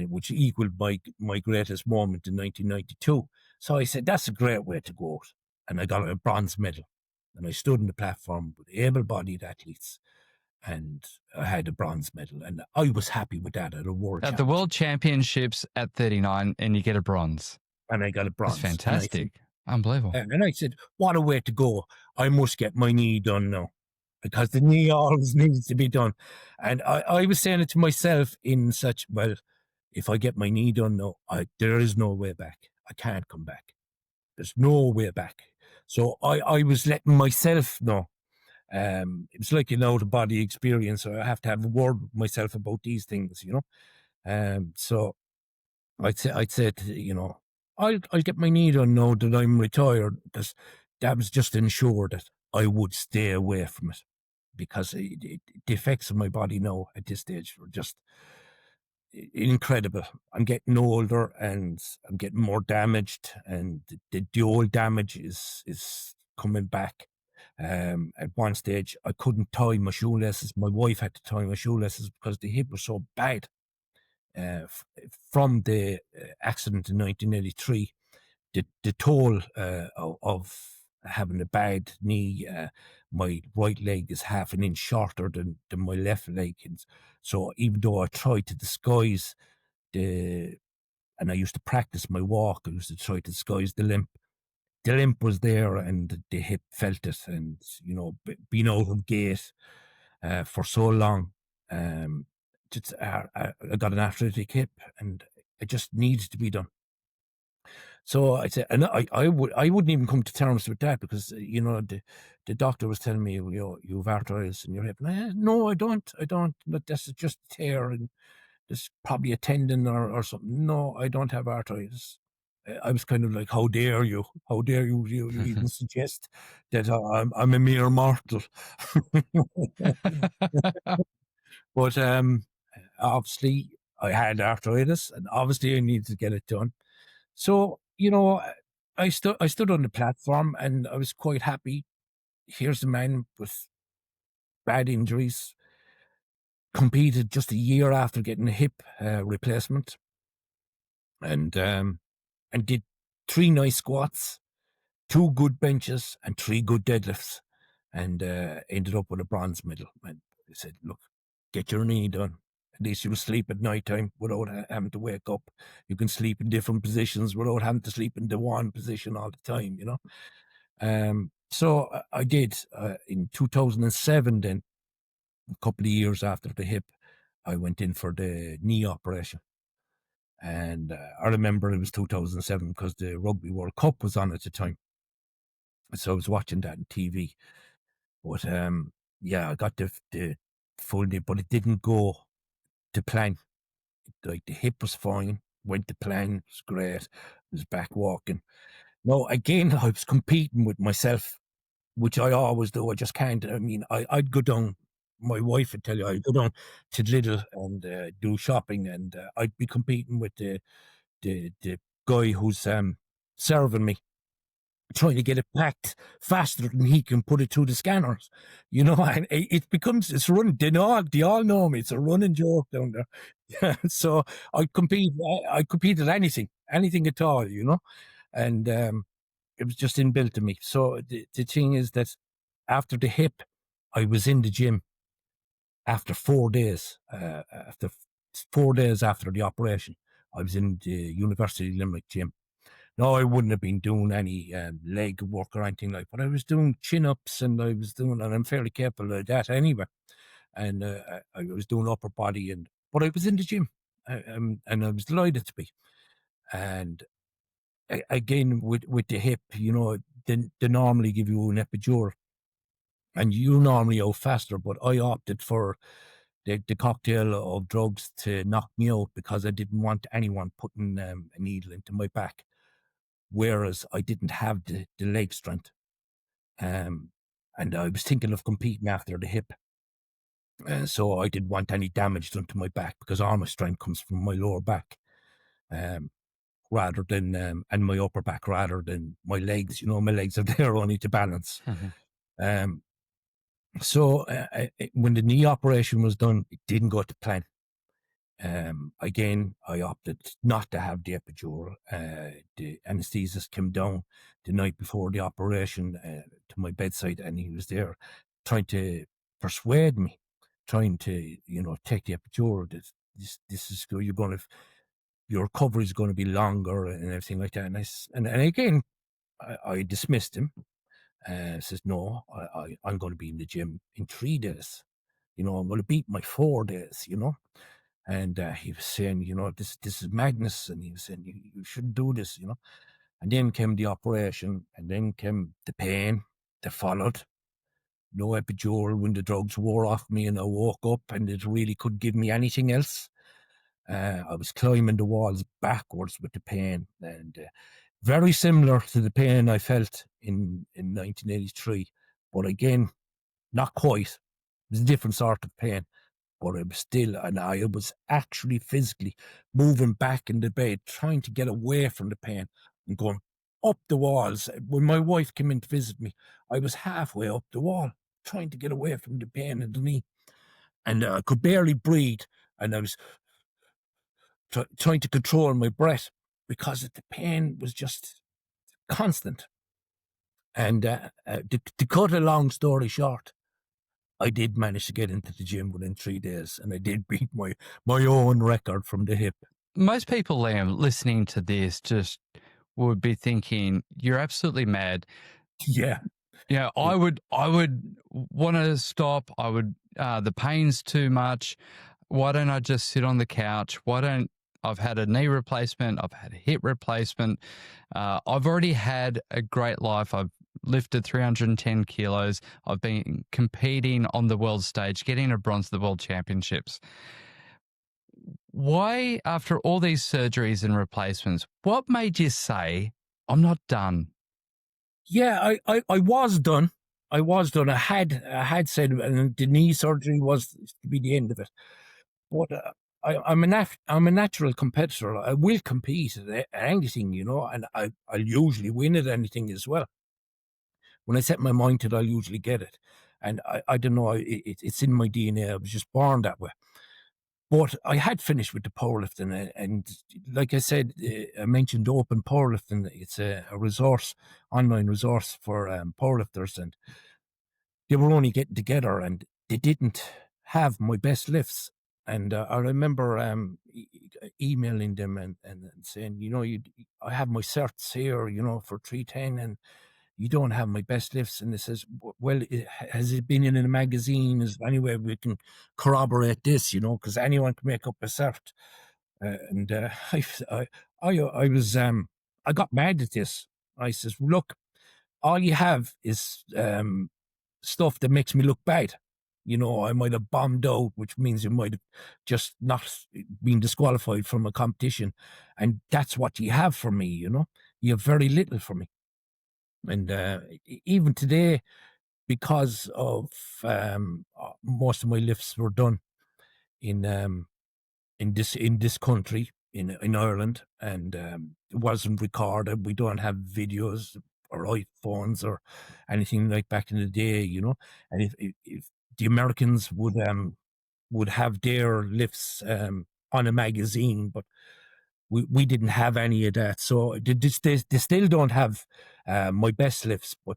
which equaled my greatest moment in 1992. So I said, that's a great way to go out. And I got a bronze medal. And I stood on the platform with able-bodied athletes, and I had a bronze medal. And I was happy with that at a world At the World championship. Championships at 39, and you get a bronze. And I got a bronze. That's fantastic. Unbelievable. And I said, what a way to go. I must get my knee done now, because the knee always needs to be done. And I was saying it to myself in such, well, if I get my knee done now, there is no way back. I can't come back. There's no way back. So I was letting myself know. It was like an out-of-body experience. So I have to have a word with myself about these things, So I'd say, I'll get my knee done now that I'm retired, because that was just to ensure that I would stay away from it, because the effects of my body now at this stage were just incredible. I'm getting older and I'm getting more damaged, and the old damage is coming back. At one stage, I couldn't tie my shoelaces. My wife had to tie my shoelaces because the hip was so bad. From the accident in 1983, the toll of having a bad knee. My right leg is half an inch shorter than my left leg. And so even though I tried to disguise the, and I used to practice my walk, I used to try to disguise the limp. The limp was there, and the hip felt it. And, being out of gait for so long, just, I got an arthritic hip, and it just needed to be done. So I said, and I wouldn't even come to terms with that, because the doctor was telling me, you have arthritis in your hip. No, I don't. But that's just a tear, and there's probably a tendon or something. No, I don't have arthritis. I was kind of like, how dare you? How dare you even suggest that I'm a mere mortal? But obviously, I had arthritis, and obviously, I needed to get it done. So, I stood on the platform, and I was quite happy. Here's a man with bad injuries, competed just a year after getting a hip replacement, and did 3 nice squats, 2 good benches, and 3 good deadlifts, and ended up with a bronze medal. And I said, look, get your knee done. At least you'll sleep at night time without having to wake up. You can sleep in different positions without having to sleep in the one position all the time, So I did. In 2007, then, a couple of years after the hip, I went in for the knee operation. And I remember it was 2007 because the Rugby World Cup was on at the time. So I was watching that on TV. But yeah, I got the full knee, but it didn't go to plan. Like, the hip was fine, went to plan, it was great, was back walking. No, again, I was competing with myself, which I always do. I just can't. I mean, I'd go down. My wife would tell you, I'd go down to Lidl and do shopping, and I'd be competing with the guy who's serving me, trying to get it packed faster than he can put it through the scanners, and it becomes, it's running. They all know me. It's a running joke down there. So I compete at anything at all, and it was just inbuilt in me. So the thing is that after the hip, I was in the gym after 4 days. After 4 days after the operation, I was in the University of Limerick gym. No, I wouldn't have been doing any leg work or anything like, but I was doing chin-ups, and and I'm fairly capable of that anyway. And I was doing upper body, but I was in the gym, and I was delighted to be. And again, with the hip, they normally give you an epidural, and you normally out faster, but I opted for the cocktail of drugs to knock me out, because I didn't want anyone putting a needle into my back. Whereas I didn't have the leg strength. And I was thinking of competing after the hip. So I didn't want any damage done to my back, because all my strength comes from my lower back, rather than, and my upper back, rather than my legs. My legs are there only to balance. Um, so when the knee operation was done, it didn't go to plan. Again, I opted not to have the epidural. The anaesthetist came down the night before the operation to my bedside, and he was there trying to persuade me, trying to, take the epidural. This is good. Your recovery is going to be longer and everything like that. And again, I dismissed him. Says, no, I'm going to be in the gym in 3 days. I'm going to beat my 4 days, And he was saying, this is madness. And he was saying, you shouldn't do this, And then came the operation, and then came the pain that followed. No epidural when the drugs wore off me, and I woke up, and it really couldn't give me anything else. I was climbing the walls backwards with the pain, and very similar to the pain I felt in 1983. But again, not quite. It was a different sort of pain. But I was still, and I was actually physically moving back in the bed, trying to get away from the pain and going up the walls. When my wife came in to visit me, I was halfway up the wall, trying to get away from the pain in the knee. And I could barely breathe. And I was trying to control my breath, because the pain was just constant. And to cut a long story short, I did manage to get into the gym within 3 days, and I did beat my own record from the hip. Most people, Liam, listening to this just would be thinking, you're absolutely mad. Yeah. Yeah, I would want to stop. The pain's too much. Why don't I just sit on the couch? I've had a knee replacement. I've had a hip replacement. I've already had a great life. I've lifted 310 kilos. I've been competing on the world stage, getting a bronze at the world championships. Why, after all these surgeries and replacements, what made you say, I'm not done? Yeah, I was done. I was done. I had said, and the knee surgery was to be the end of it. But I'm a natural competitor. I will compete at anything, and I'll usually win at anything as well. When I set my mind to it, I'll usually get it. And I don't know, it's in my DNA. I was just born that way. But I had finished with the powerlifting, and like I said, I mentioned Open Powerlifting. It's a online resource for powerlifters, and they were only getting together, and they didn't have my best lifts. And I remember emailing them and saying, I have my certs here, for 310, and you don't have my best lifts. And it says, well, has it been in a magazine? Is there any way we can corroborate this, because anyone can make up a cert. I got mad at this. I says, look, all you have is stuff that makes me look bad. I might have bombed out, which means you might have just not been disqualified from a competition. And that's what you have for me, You have very little for me. And even today, because of most of my lifts were done in this country, in Ireland, and it wasn't recorded. We don't have videos or iPhones or anything like back in the day, And if the Americans would have their lifts on a magazine, but we didn't have any of that. So they still don't have my best lifts, but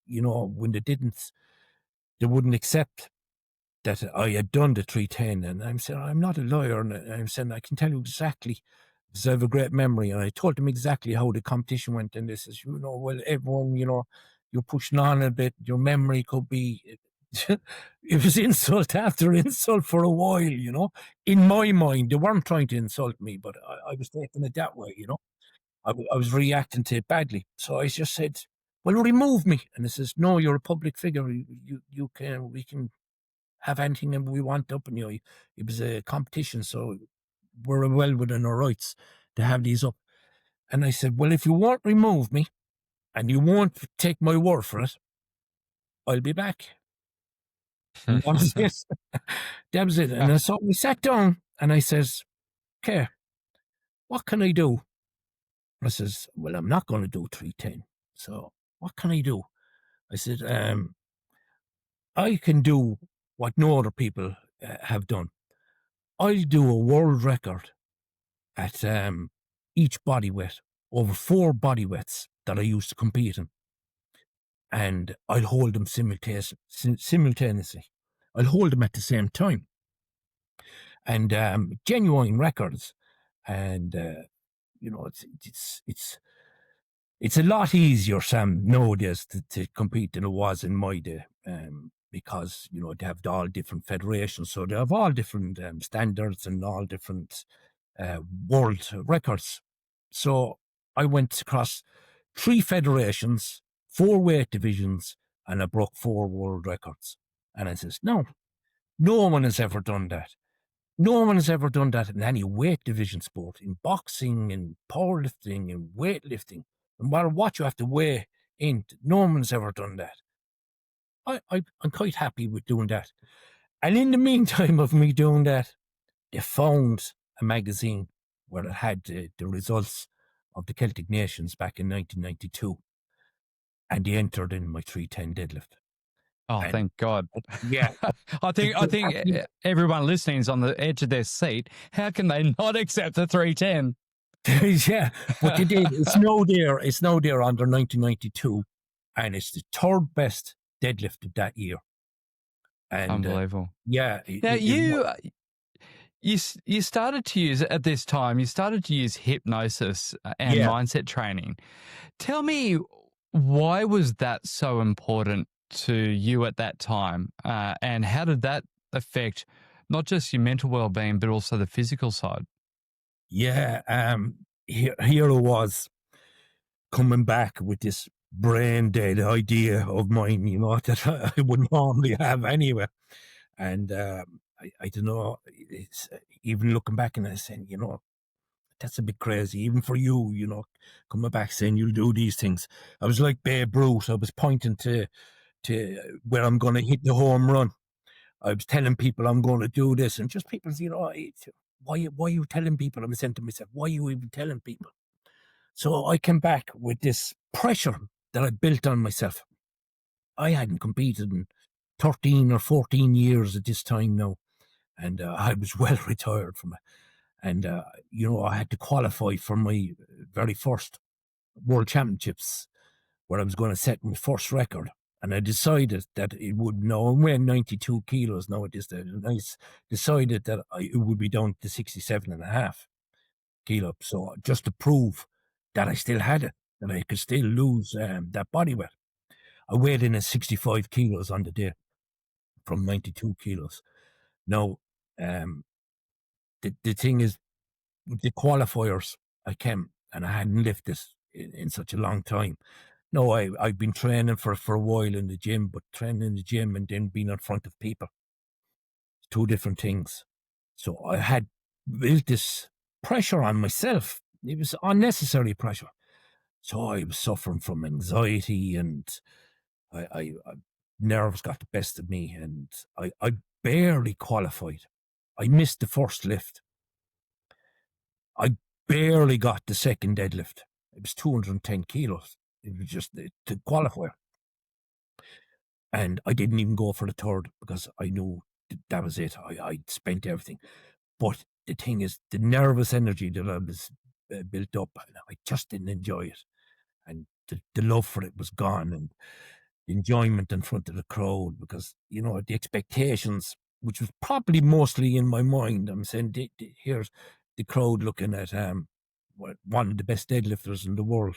when they wouldn't accept that I had done the 310. And I'm saying, I'm not a lawyer, and I'm saying, I can tell you exactly, because I have a great memory. And I told them exactly how the competition went, and this is, well, everyone, you're pushing on a bit, your memory could be it was insult after insult for a while, in my mind. They weren't trying to insult me, but I was taking it that way, I was reacting to it badly. So I just said, well, remove me. And it says, no, you're a public figure. We can have anything that we want up. And it was a competition, so we're well within our rights to have these up. And I said, well, if you won't remove me and you won't take my word for it, I'll be back. And that was it. That was it. And so we sat down, and I says, okay, what can I do? I says, well, I'm not going to do 310. So what can I do? I said, I can do what no other people have done. I'll do a world record at each body weight, over 4 body weights that I used to compete in. And I'll hold them simultaneously. I'll hold them at the same time. And genuine records. And, it's a lot easier, Sam, nowadays to compete than it was in my day. Because, they have all different federations. So they have all different standards and all different world records. So I went across 3 federations, 4 weight divisions, and I broke 4 world records. And I says, no one has ever done that. No one has ever done that in any weight division sport, in boxing, in powerlifting, in weightlifting. No matter what you have to weigh in, no one has ever done that. I'm quite happy with doing that. And in the meantime of me doing that, they found a magazine where it had the results of the Celtic Nations back in 1992. And they entered in my 310 deadlift. Oh, and, thank God. Yeah. I think everyone listening is on the edge of their seat. How can they not accept the 310? Yeah, but they did. It's now there. It's now there under 1992, and it's the third best deadlift of that year. And Unbelievable. yeah, Now it you started to use at this time. You started to use hypnosis and yeah, mindset training. Tell me, why was that so important to you at that time, and how did that affect not just your mental well-being but also the physical side? yeah. Here I was coming back with this brain dead idea of mine, that I wouldn't normally have anyway. And I don't know. It's even looking back and I saying, that's a bit crazy, even for you, coming back saying you'll do these things. I was like Babe Ruth. I was pointing to where I'm going to hit the home run. I was telling people I'm going to do this, and just people, why are you telling people? I'm saying to myself, why are you even telling people? So I came back with this pressure that I built on myself. I hadn't competed in 13 or 14 years at this time now, and I was well retired from it. And, I had to qualify for my very first World Championships where I was going to set my first record. And I decided that it would, no, I'm weighing 92 kilos now at this stage. And I decided that it would be down to 67.5 kilos. So just to prove that I still had it, that I could still lose that body weight. I weighed in at 65 kilos on the day from 92 kilos. Now, the thing is, the qualifiers, I came and I hadn't lifted in such a long time. No, I've been training for a while in the gym, but training in the gym and then being in front of people, two different things. So I had built this pressure on myself. It was unnecessary pressure. So I was suffering from anxiety, and I nerves got the best of me, and I barely qualified. I missed the first lift. I barely got the second deadlift. It was 210 kilos. It was just the qualifier. And I didn't even go for the third because I knew that was it. I'd spent everything. But the thing is, the nervous energy that I was built up, I just didn't enjoy it. And the love for it was gone, and the enjoyment in front of the crowd, because, the expectations, which was probably mostly in my mind. I'm saying, here's the crowd looking at one of the best deadlifters in the world,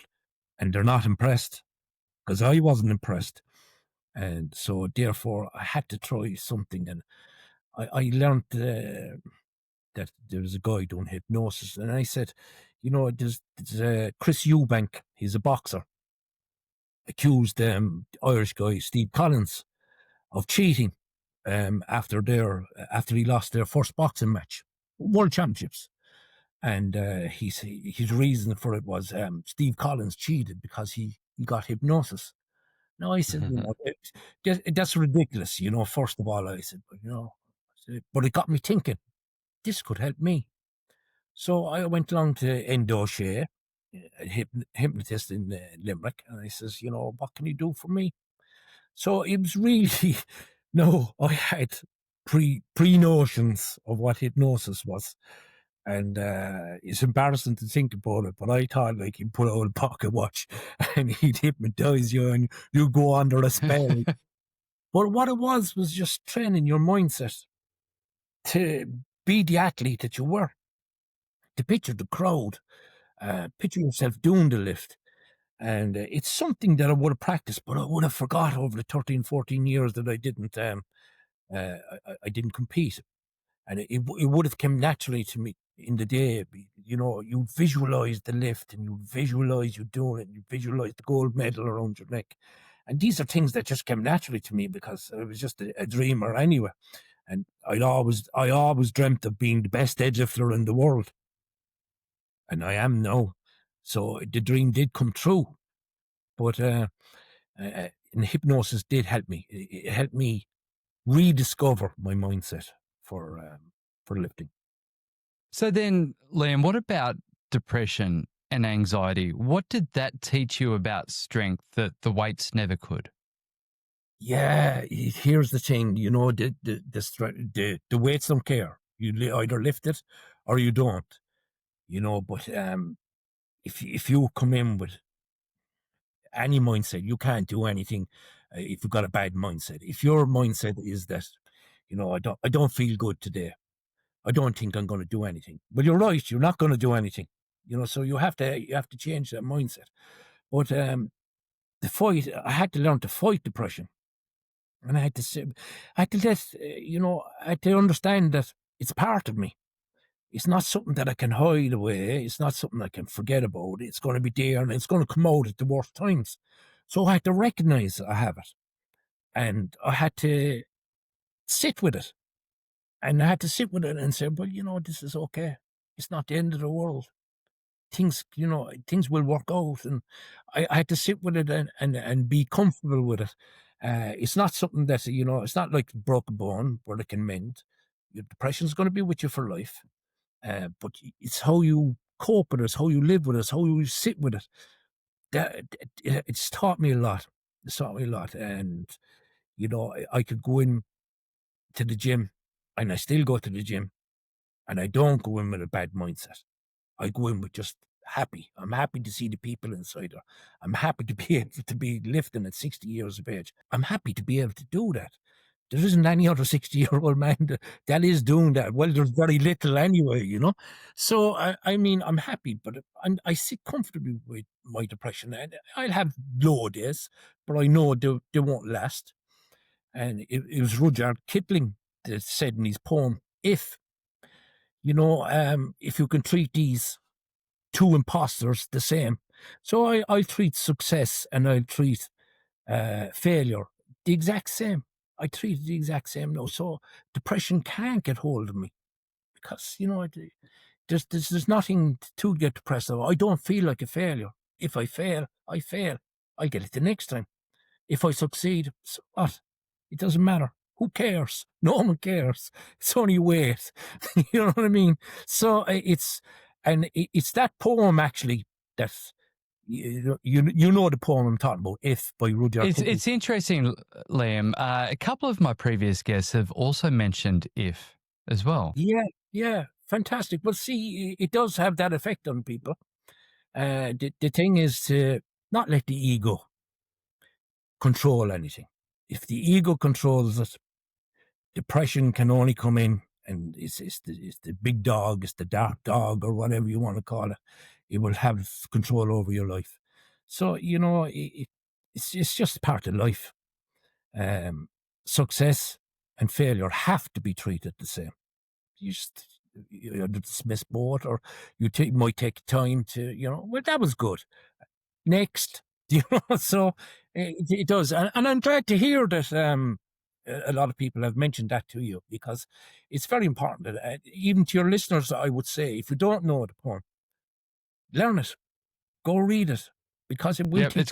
and they're not impressed because I wasn't impressed. And so therefore I had to try something. And I learned that there was a guy doing hypnosis, and I said, there's Chris Eubank, he's a boxer, accused the Irish guy Steve Collins of cheating after he lost their first boxing match, World Championships. And his reason for it was Steve Collins cheated because he got hypnosis. No, I said, that's ridiculous. First of all, I said, but it got me thinking, this could help me. So I went along to Endo Shea, a hypnotist in Limerick, and I says, what can you do for me? So it was really, no, I had pre-notions of what hypnosis was. And it's embarrassing to think about it, but I thought like he'd put out a pocket watch and he'd hypnotize you and you go under a spell. But what it was just training your mindset to be the athlete that you were, to picture the crowd, picture yourself doing the lift. And it's something that I would have practiced, but I would have forgot over the 13, 14 years that I didn't compete. And it would have come naturally to me in the day. You visualize the lift, and you visualize you doing it, and you visualize the gold medal around your neck. And these are things that just came naturally to me because I was just a dreamer anyway. And I always dreamt of being the best deadlifter in the world. And I am now. So the dream did come true. But and hypnosis did help me. It helped me rediscover my mindset for lifting. So then, Liam, what about depression and anxiety? What did that teach you about strength that the weights never could? Yeah, here's the thing. The weights don't care. You either lift it or you don't. But if you come in with any mindset, you can't do anything if you've got a bad mindset. If your mindset is that, I don't feel good today, I don't think I'm going to do anything. Well, you're right, you're not going to do anything. So you have to change that mindset. But the fight, I had to learn to fight depression, and I had to I had to understand that it's part of me. It's not something that I can hide away. It's not something I can forget about. It's going to be there, and it's going to come out at the worst times. So I had to recognize I have it, and I had to sit with it. And I had to sit with it and say, well, this is okay. It's not the end of the world. Things will work out. And I had to sit with it and be comfortable with it. It's not something that, it's not like a broken bone where they can mend. Your depression is going to be with you for life. But it's how you cope with it, how you live with it, how you sit with it. It's taught me a lot. It's taught me a lot. And, I could go in to the gym, and I still go to the gym, and I don't go in with a bad mindset. I go in with just happy. I'm happy to see the people inside her. I'm happy to be able to be lifting at 60 years of age. I'm happy to be able to do that. There isn't any other 60-year-old man that is doing that. Well, there's very little anyway, So, I'm happy, but I sit comfortably with my depression. And I'll have low days, but I know they won't last. And it was Rudyard Kipling that said in his poem, if you can treat these two imposters the same. So I'll treat success and I'll treat failure the exact same. I treat it the exact same now. So depression can't get hold of me because, there's nothing to get depressed about. I don't feel like a failure. If I fail, I fail. I get it the next time. If I succeed, so what? It doesn't matter. Who cares? No one cares. It's only weight. You know what I mean? So it's that poem actually that you know the poem I'm talking about, If by Rudyard Kipling. It's interesting, Liam. A couple of my previous guests have also mentioned If as well. Yeah, fantastic. Well, see, it does have that effect on people. The thing is to not let the ego control anything. If the ego controls it, depression can only come in, and it's the big dog, it's the dark dog, or whatever you want to call it. It will have control over your life. So it's just part of life. Success and failure have to be treated the same. You just dismiss both, or might take time to well, that was good. Next, so it does, and I'm glad to hear that a lot of people have mentioned that to you, because it's very important that even to your listeners, I would say, if you don't know the poem, learn it, go read it, because it will. Yep, it's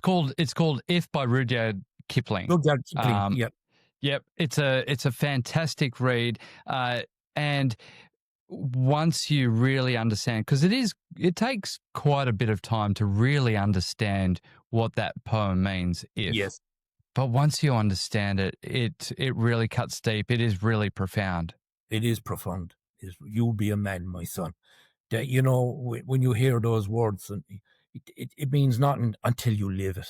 called If by Rudyard Kipling. Rudyard Kipling. Yep, it's a fantastic read, and once you really understand, because it takes quite a bit of time to really understand what that poem means. Yes. But once you understand it, it really cuts deep. It is really profound. It is profound. You'll be a man, my son. That, when you hear those words, it means nothing until you live it.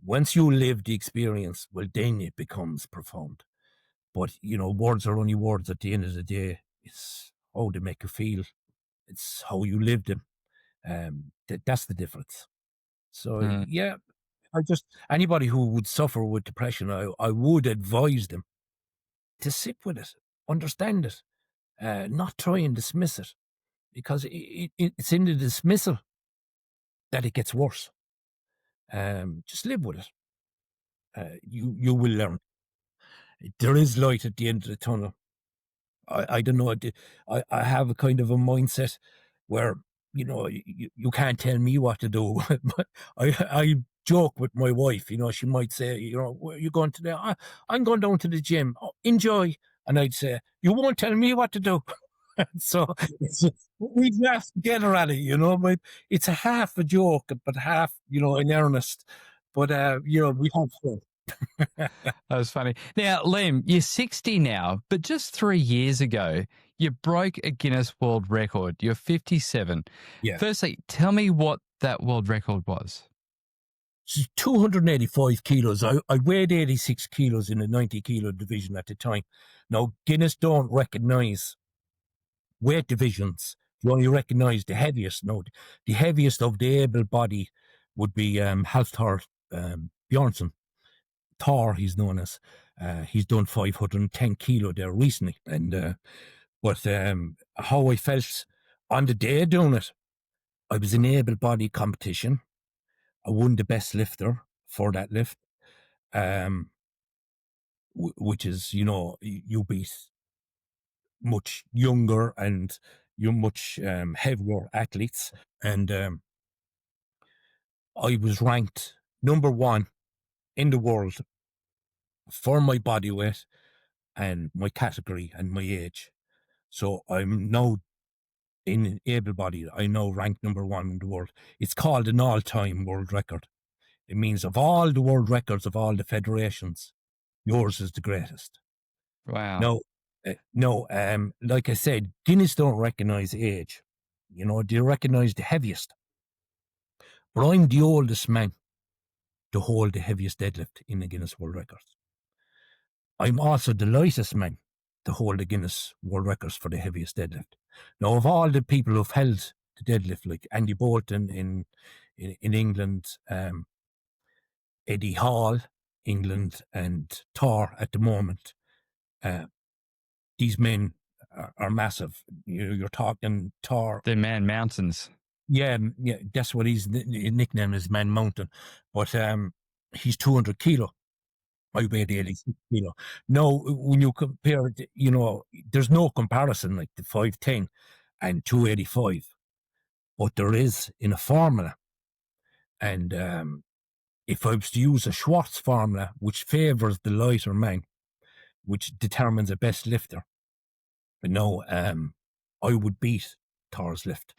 Once you live the experience, well, then it becomes profound. But, words are only words at the end of the day. It's how they make you feel. It's how you live them. That's the difference. So, yeah, anybody who would suffer with depression, I would advise them to sit with it, understand it, not try and dismiss it, because it's in the dismissal that it gets worse. Just live with it. You will learn. There is light at the end of the tunnel. I don't know. I have a kind of a mindset where, you can't tell me what to do. But I joke with my wife, she might say, where are you going today? I'm going down to the gym. Oh, enjoy. And I'd say, you won't tell me what to do. So we laugh together at it, but it's a half a joke, but half, in earnest. But, we have fun. That was funny. Now, Liam, you're 60 now, but just 3 years ago, You broke a Guinness World Record. You're 57. Yeah. Firstly, tell me what that world record was. It's 285 kilos. I weighed 86 kilos in the 90 kilo division at the time. Now, Guinness don't recognise weight divisions. You only recognise the heaviest. Now, the heaviest of the able-bodied would be Halvor Bjornsson. Thor, he's known as. He's done 510 kilo there recently. And but how I felt on the day doing it, I was in able-bodied competition. I won the best lifter for that lift, which is, you beat much younger and you're much heavier athletes. And I was ranked number 1 in the world for my body weight and my category and my age. So I'm now in able-bodied. I now ranked number 1 in the world. It's called an all-time world record. It means of all the world records of all the federations, yours is the greatest. Wow. No, like I said, Guinness don't recognise age. They recognise the heaviest. But I'm the oldest man to hold the heaviest deadlift in the Guinness World Records. I'm also the lightest man to hold the Guinness World Records for the heaviest deadlift. Now, of all the people who've held the deadlift, like Andy Bolton in England, Eddie Hall, England, and Thor at the moment, these men are massive. You're talking Thor. They're Man Mountains. Yeah, that's what his nickname is, Man Mountain. But he's 200 kilo. I weighed 86 kilo. Now, when you compare it, there's no comparison like the 5'10 and 285. But there is in a formula. And if I was to use a Schwartz formula, which favours the lighter man, which determines the best lifter, but no, I would beat Thor's lift.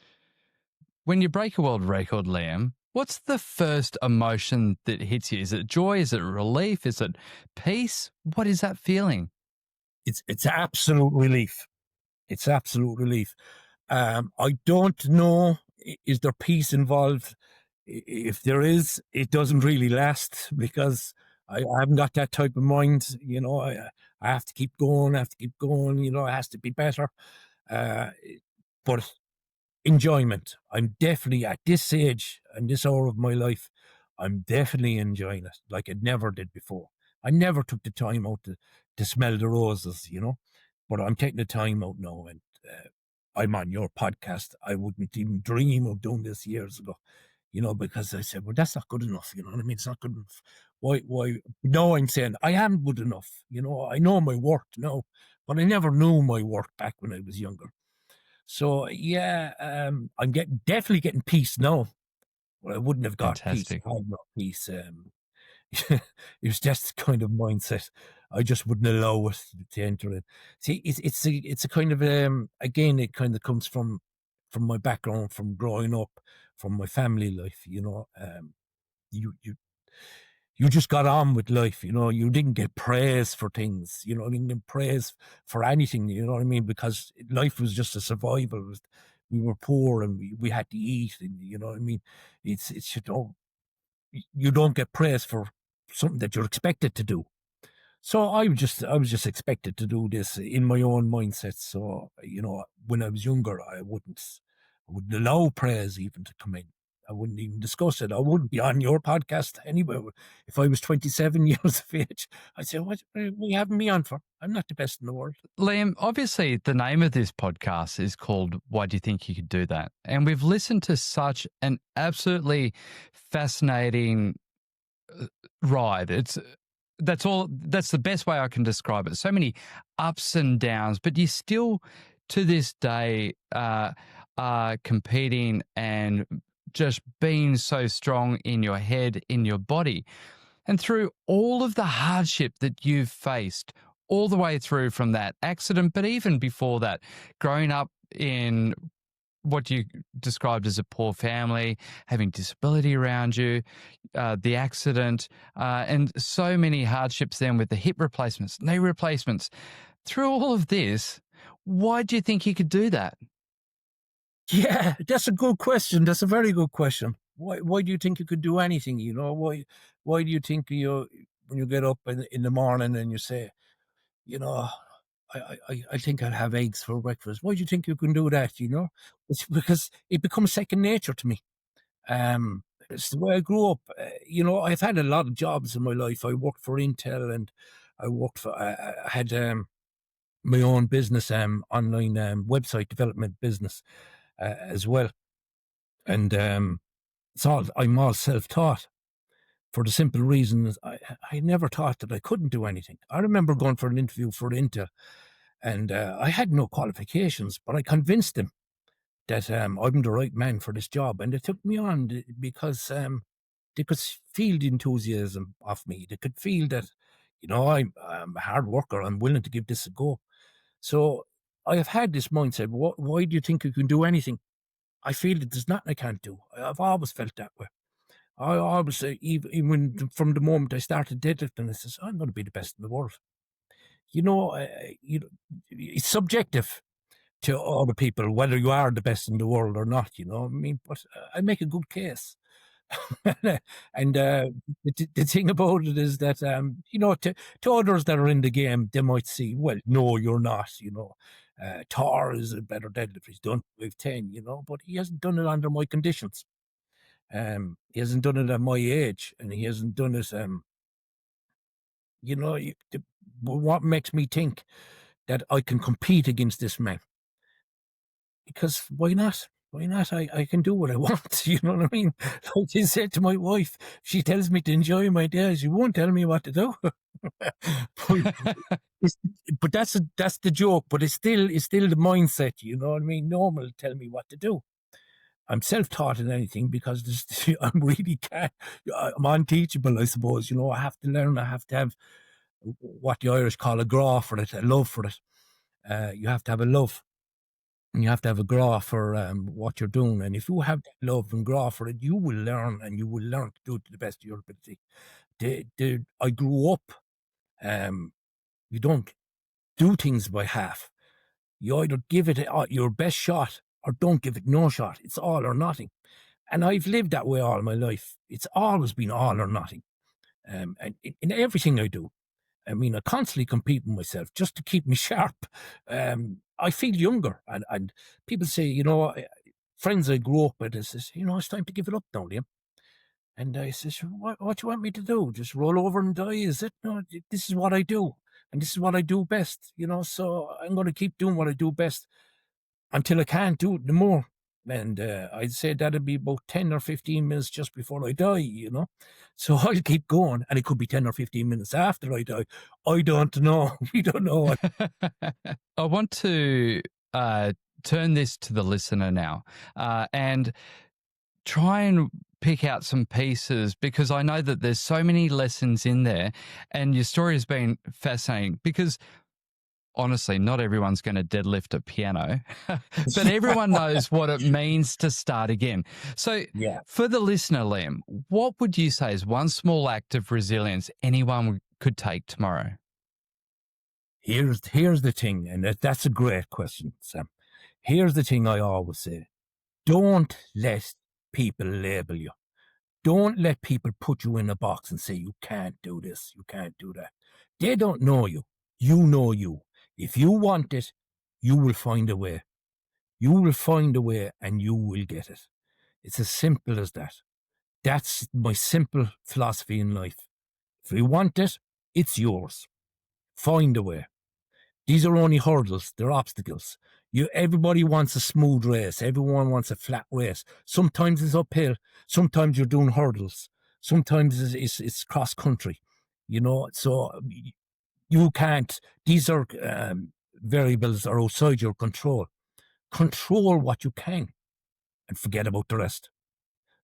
When you break a world record, Liam, what's the first emotion that hits you? Is it joy? Is it relief? Is it peace? What is that feeling? It's absolute relief. It's absolute relief. I don't know, is there peace involved? If there is, it doesn't really last because I haven't got that type of mind. I have to keep going. It has to be better. But enjoyment. I'm definitely at this age and this hour of my life, I'm definitely enjoying it like I never did before. I never took the time out to smell the roses, but I'm taking the time out now, and I'm on your podcast. I wouldn't even dream of doing this years ago, because I said, well, that's not good enough. You know what I mean? It's not good enough. Why? No, I'm saying I am good enough. I know my worth now, but I never knew my worth back when I was younger. So yeah, I'm definitely getting peace now. Well, I wouldn't have got Fantastic. peace. I had no peace. It was just the kind of mindset I just wouldn't allow it to enter in. See, it's a kind of again, it kind of comes from my background, from growing up, from my family life. You just got on with life, you didn't get praise for things, you didn't get praise for anything, you know what I mean? Because life was just a survival. We were poor and we had to eat, and you know what I mean? It's you don't get praise for something that you're expected to do. So I was just expected to do this in my own mindset. So, when I was younger, I wouldn't allow praise even to come in. I wouldn't even discuss it. I wouldn't be on your podcast anyway. If I was 27 years of age, I'd say, what are you having me on for? I'm not the best in the world. Liam, obviously the name of this podcast is called Why Do You Think You Could Do That? And we've listened to such an absolutely fascinating ride. That's the best way I can describe it. So many ups and downs, but you still to this day are competing and just being so strong in your head, in your body. And through all of the hardship that you've faced, all the way through from that accident, but even before that, growing up in what you described as a poor family, having disability around you, the accident, and so many hardships then with the hip replacements, knee replacements. Through all of this, Why do you think you could do that? Yeah, that's a good question. That's a very good question. Why do you think you could do anything? You know, why do you think you when you get up in the morning and you say, you know, I think I'll have eggs for breakfast. Why do you think you can do that? You know, it's because it becomes second nature to me. It's the way I grew up. You know, I've had a lot of jobs in my life. I worked for Intel, and I worked for. I had my own business, online website development business as well, and I'm all self-taught for the simple reason is I never thought that I couldn't do anything. I remember going for an interview for Intel, and I had no qualifications, but I convinced them that I'm the right man for this job, and they took me on because they could feel the enthusiasm of me. They could feel that, you know, I'm a hard worker. I'm willing to give this a go. So I have had this mindset. Why do you think you can do anything? I feel that there's nothing I can't do. I've always felt that way. I always say, even from the moment I started deadlifting, I says, I'm going to be the best in the world. You know, it's subjective to other people whether you are the best in the world or not. You know, I mean, but I make a good case. And the thing about it is that you know, to others that are in the game, they might see, well, no, you're not. You know, Tor is a better deadlift. He's done 5'10", you know, but he hasn't done it under my conditions. He hasn't done it at my age, and he hasn't done it. You know, what makes me think that I can compete against this man? Because why not? Why not? I can do what I want. You know what I mean? Like I said to my wife, she tells me to enjoy my days. She won't tell me what to do. but but that's the joke. But it's still the mindset. You know what I mean? No one will tell me what to do. I'm self-taught in anything because I'm really can't. I'm unteachable, I suppose. You know, I have to learn. I have to have what the Irish call a graw for it, a love for it. You have to have a love, and you have to have a graw for what you're doing. And if you have that love and graw for it, you will learn, and you will learn to do it to the best of your ability. I grew up. You don't do things by half. You either give it your best shot or don't give it no shot. It's all or nothing. And I've lived that way all my life. It's always been all or nothing. And in everything I do. I mean, I constantly compete with myself just to keep me sharp. I feel younger. And people say, you know, friends I grew up with, says, you know, it's time to give it up now, Liam. And I says, what do you want me to do? Just roll over and die? Is it? No, this is what I do. And this is what I do best, you know, so I'm going to keep doing what I do best until I can't do it no more. And I'd say that'd be about 10 or 15 minutes just before I die, you know. So I'll keep going, and it could be 10 or 15 minutes after I die. I don't know. We don't know. I want to turn this to the listener now and try and pick out some pieces, because I know that there's so many lessons in there, and your story has been fascinating because honestly, not everyone's going to deadlift a piano, but everyone knows what it means to start again. So for the listener, Liam, what would you say is one small act of resilience anyone could take tomorrow? Here's the thing, and that's a great question, Sam. Here's the thing I always say. Don't let people label you. Don't let people put you in a box and say, you can't do this, you can't do that. They don't know you. You know you. If you want it, you will find a way. You will find a way and you will get it. It's as simple as that. That's my simple philosophy in life. If you want it, it's yours. Find a way. These are only hurdles. They're obstacles. Everybody wants a smooth race. Everyone wants a flat race. Sometimes it's uphill. Sometimes you're doing hurdles. Sometimes it's cross country. You know, so you can't. These are variables are outside your control. Control what you can, and forget about the rest.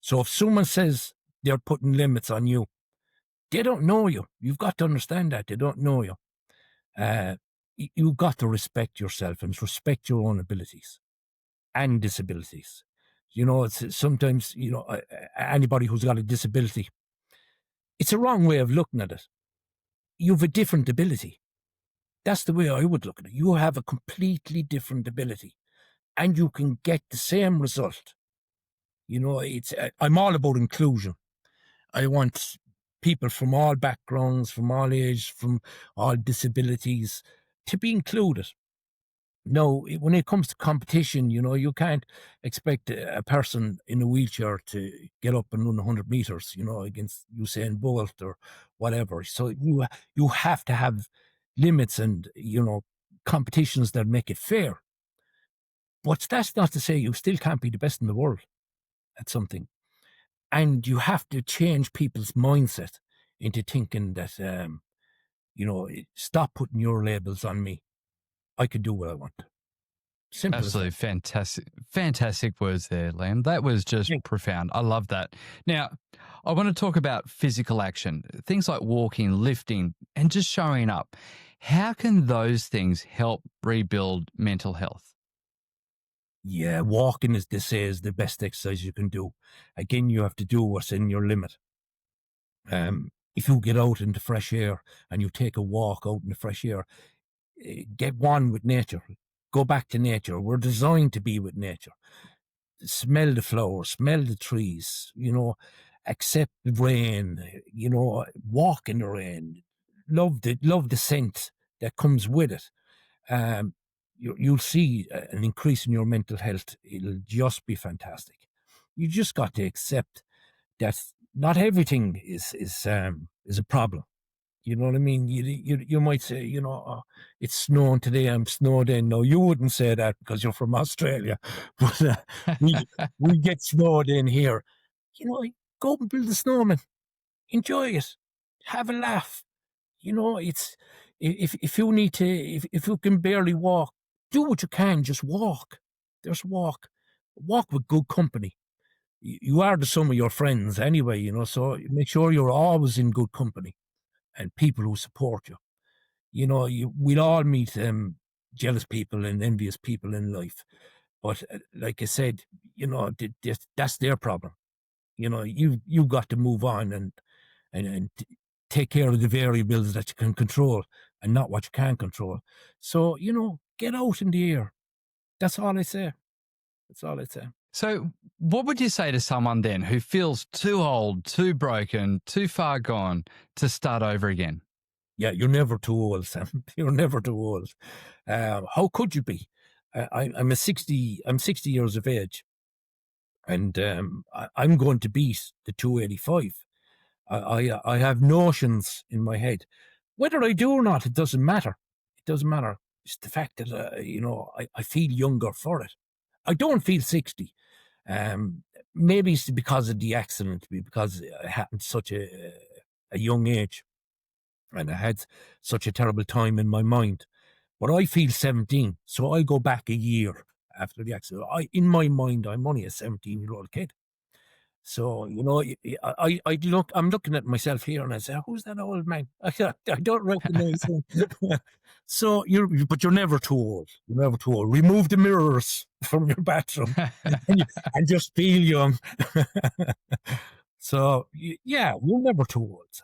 So if someone says they're putting limits on you, they don't know you. You've got to understand that they don't know you. You've got to respect yourself and respect your own abilities and disabilities. You know, it's sometimes, you know, anybody who's got a disability, it's a wrong way of looking at it. You've a different ability. That's the way I would look at it. You have a completely different ability, and you can get the same result. I'm all about inclusion. I want people from all backgrounds, from all ages, from all disabilities to be included. No, when it comes to competition, you can't expect a person in a wheelchair to get up and run 100 meters, against Usain Bolt or whatever. So you have to have limits and competitions that make it fair. But that's not to say you still can't be the best in the world at something. And you have to change people's mindset into thinking that stop putting your labels on me. I can do what I want. Simple as Absolutely that. fantastic words there, Liam. That was just Yeah. profound. I love that. Now, I want to talk about physical action, things like walking, lifting, and just showing up. How can those things help rebuild mental health? Yeah, walking, as they say, is the best exercise you can do. Again, you have to do what's in your limit. If you get out in the fresh air and you take a walk out in the fresh air, get one with nature. Go back to nature. We're designed to be with nature. Smell the flowers, smell the trees, accept the rain, walk in the rain. Love the scent that comes with it. You'll see an increase in your mental health. It'll just be fantastic. You just got to accept that not everything is a problem. You know what I mean? You might say, "Oh, it's snowing today. I'm snowed in." No, you wouldn't say that because you're from Australia, but we we get snowed in here. You know, go and build a snowman. Enjoy it. Have a laugh. It's if you need to, if you can barely walk, do what you can. Just walk. Just walk. Walk with good company. You are the sum of your friends anyway. So make sure you're always in good company and people who support you. We'll all meet jealous people and envious people in life, but like I said, that's their problem. You've got to move on and take care of the variables that you can control and not what you can't control. So get out in the air. That's all I say. That's all I say. So, what would you say to someone then who feels too old, too broken, too far gone to start over again? Yeah, you're never too old, Sam. You're never too old. How could you be? I'm 60 years of age, and I'm going to beat the 285. I have notions in my head. Whether I do or not, it doesn't matter. It doesn't matter. It's the fact that I feel younger for it. I don't feel 60. Maybe it's because of the accident, because it happened such a young age, and I had such a terrible time in my mind. But I feel 17, so I go back a year after the accident. In my mind, I'm only a 17-year-old kid. So, I'm looking at myself here and I say, who's that old man? I don't recognize him. So but you're never too old. You're never too old. Remove the mirrors from your bathroom and just feel young. So, yeah, you're never too old.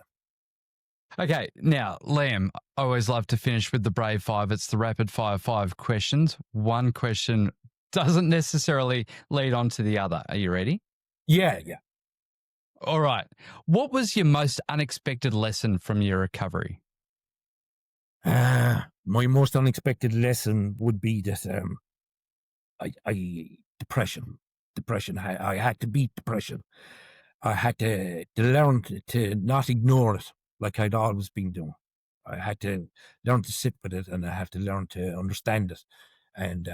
Okay, now, Liam, I always love to finish with the Brave Five. It's the rapid fire 5 questions. One question doesn't necessarily lead on to the other. Are you ready? Yeah, yeah. All right. What was your most unexpected lesson from your recovery? My most unexpected lesson would be that depression. I had to beat depression. I had to learn to not ignore it like I'd always been doing. I had to learn to sit with it, and I had to learn to understand it, and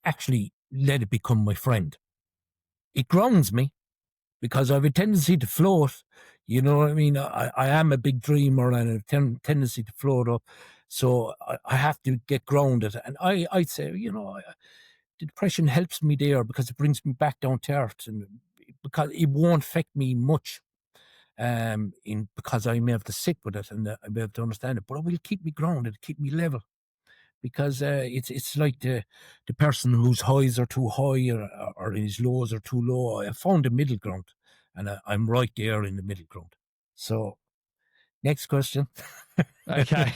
actually let it become my friend. It grounds me because I have a tendency to float. You know what I mean? I am a big dreamer and a tendency to float up. So I have to get grounded. And I'd say, the depression helps me there because it brings me back down to earth, and because it won't affect me much. Because I may have to sit with it and I may have to understand it, but it will keep me grounded, keep me level. Because it's like the person whose highs are too high or his lows are too low. I found a middle ground, and I'm right there in the middle ground. So Next question. Okay.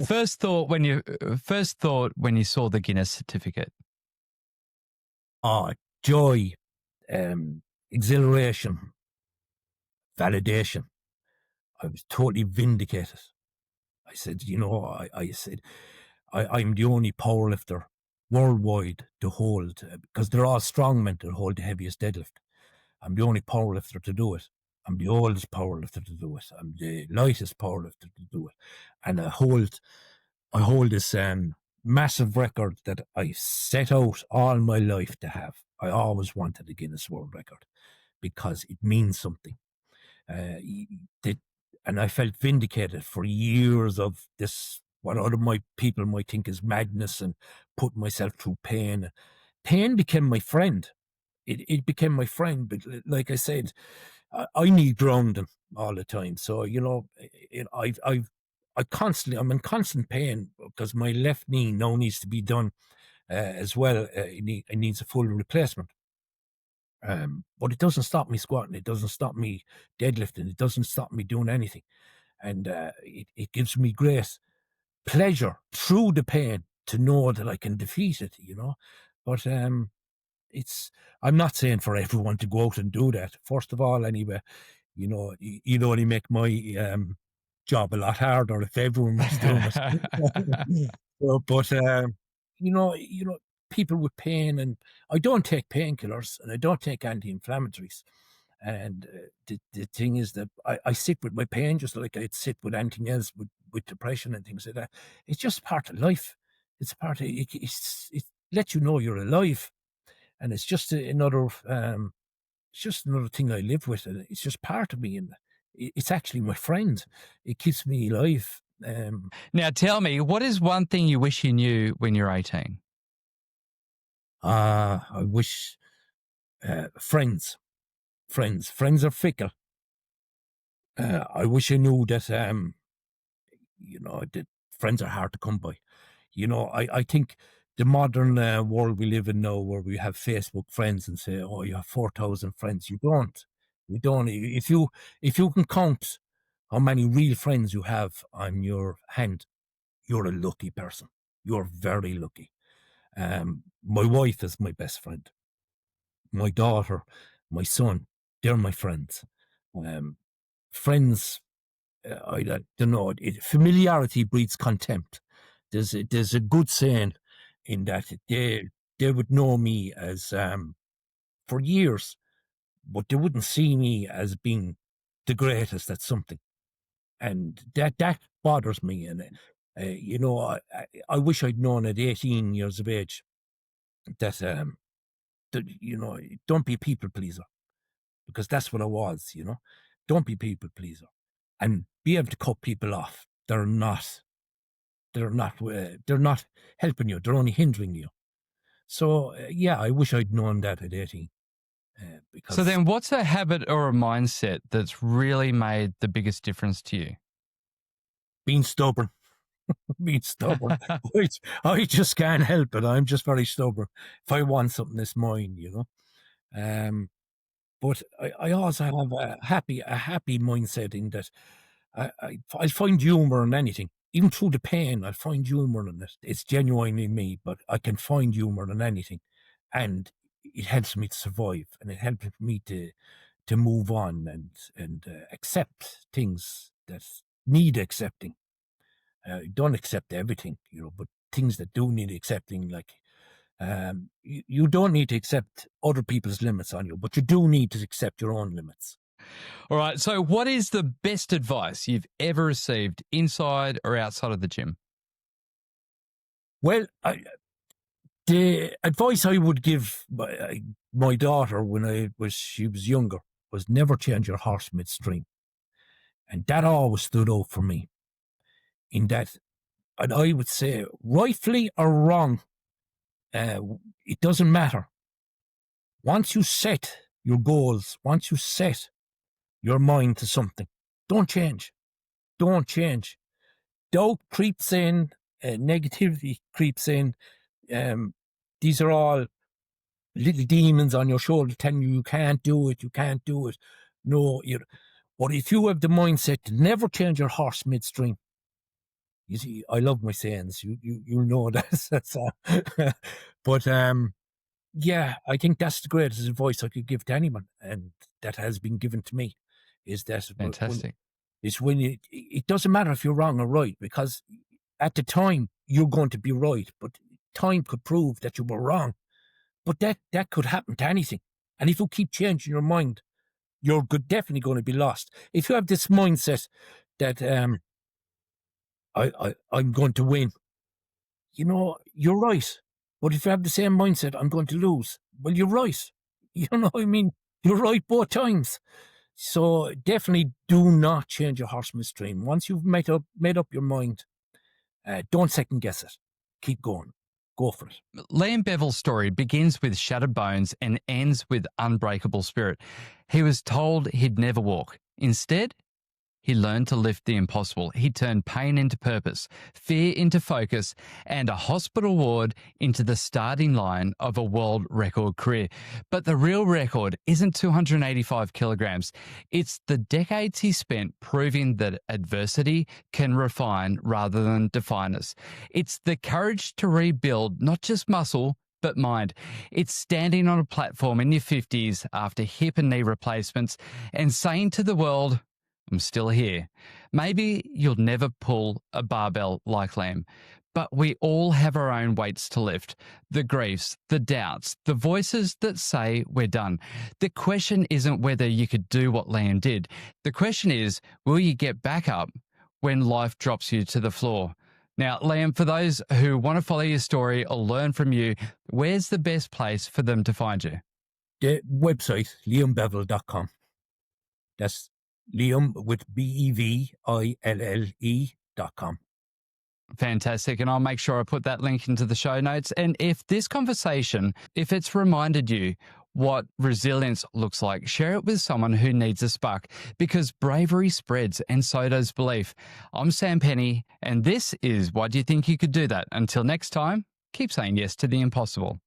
First thought when you saw the Guinness certificate. Oh, joy, exhilaration, validation. I was totally vindicated. I said, I said, I'm the only powerlifter worldwide to hold, because they're all strongmen to hold the heaviest deadlift. I'm the only powerlifter to do it. I'm the oldest powerlifter to do it. I'm the lightest powerlifter to do it. And I hold this massive record that I set out all my life to have. I always wanted a Guinness World Record because it means something. And I felt vindicated for years of this, what other people might think is madness, and put myself through pain. Pain became my friend. It became my friend. But like I said, I need grounding all the time. So, I'm in constant pain because my left knee now needs to be done as well. It needs a full replacement. But it doesn't stop me squatting. It doesn't stop me deadlifting. It doesn't stop me doing anything. And it gives me great pleasure through the pain to know that I can defeat it, But I'm not saying for everyone to go out and do that. First of all, anyway, you'd only make my job a lot harder if everyone was doing it. But people with pain, and I don't take painkillers and I don't take anti-inflammatories. And the thing is that I sit with my pain just like I'd sit with anything else, with depression and things like that. It's just part of life. It's part of it. It lets you know you're alive, and it's just another. It's just another thing I live with, and it's just part of me, and it's actually my friend. It keeps me alive. Now, tell me, what is one thing you wish you knew when you're 18? I wish friends are fickle. I wish I knew that, that friends are hard to come by. I think the modern world we live in now, where we have Facebook friends and say, oh, you have 4,000 friends. You don't. You don't. If you can count how many real friends you have on your hand, you're a lucky person. You're very lucky. My wife is my best friend. My daughter, my son, they're my friends. Friends, I don't know. Familiarity breeds contempt. There's a good saying in that they would know me as for years, but they wouldn't see me as being the greatest at something, and that bothers me. And I wish I'd known at 18 years of age that don't be a people pleaser, because that's what I was. Don't be a people pleaser, and be able to cut people off. They're not helping you. They're only hindering you. So yeah, I wish I'd known that at 18. Because So then what's a habit or a mindset that's really made the biggest difference to you? being stubborn. Being stubborn. I just can't help it. I'm just very stubborn. If I want something, it's mine, But I also have a happy mindset in that I find humor in anything. Even through the pain, I find humor in it. It's genuine in me, but I can find humor in anything. And it helps me to survive, and it helps me to move on and accept things that need accepting. Don't accept everything, but things that do need accepting, like you don't need to accept other people's limits on you, but you do need to accept your own limits. All right. So what is the best advice you've ever received inside or outside of the gym? Well, the advice I would give my daughter when she was younger was never change your horse midstream. And that always stood out for me. In that, and I would say, rightfully or wrong, it doesn't matter. Once you set your goals, once you set your mind to something, don't change. Don't change. Doubt creeps in, negativity creeps in. These are all little demons on your shoulder telling you can't do it, you can't do it. No, But if you have the mindset to never change your horse midstream, you see, I love my sayings. You know that. But yeah, I think that's the greatest advice I could give to anyone, and that has been given to me, is that Fantastic. when it doesn't matter if you're wrong or right, because at the time you're going to be right, but time could prove that you were wrong. But that could happen to anything, and if you keep changing your mind, you're definitely going to be lost. If you have this mindset that I'm going to win, you're right. But if you have the same mindset, I'm going to lose, well, you're right. You know what I mean? You're right both times. So definitely do not change your horse midstream. Once you've made up your mind, don't second guess it. Keep going. Go for it. Liam Beville's story begins with shattered bones and ends with unbreakable spirit. He was told he'd never walk. Instead, he learned to lift the impossible. He turned pain into purpose, fear into focus, and a hospital ward into the starting line of a world record career. But the real record isn't 285 kilograms. It's the decades he spent proving that adversity can refine rather than define us. It's the courage to rebuild not just muscle, but mind. It's standing on a platform in your 50s after hip and knee replacements and saying to the world, I'm still here. Maybe you'll never pull a barbell like Liam, but we all have our own weights to lift. The griefs, the doubts, the voices that say we're done. The question isn't whether you could do what Liam did. The question is, will you get back up when life drops you to the floor? Now, Liam, for those who want to follow your story or learn from you, where's the best place for them to find you? The website, liambeville.com. That's Liam with BEVILLE.com. Fantastic. And I'll make sure I put that link into the show notes. And if this conversation, if it's reminded you what resilience looks like, share it with someone who needs a spark, because bravery spreads and so does belief. I'm Sam Penny, and this is Why Do You Think You Could Do That? Until next time, keep saying yes to the impossible.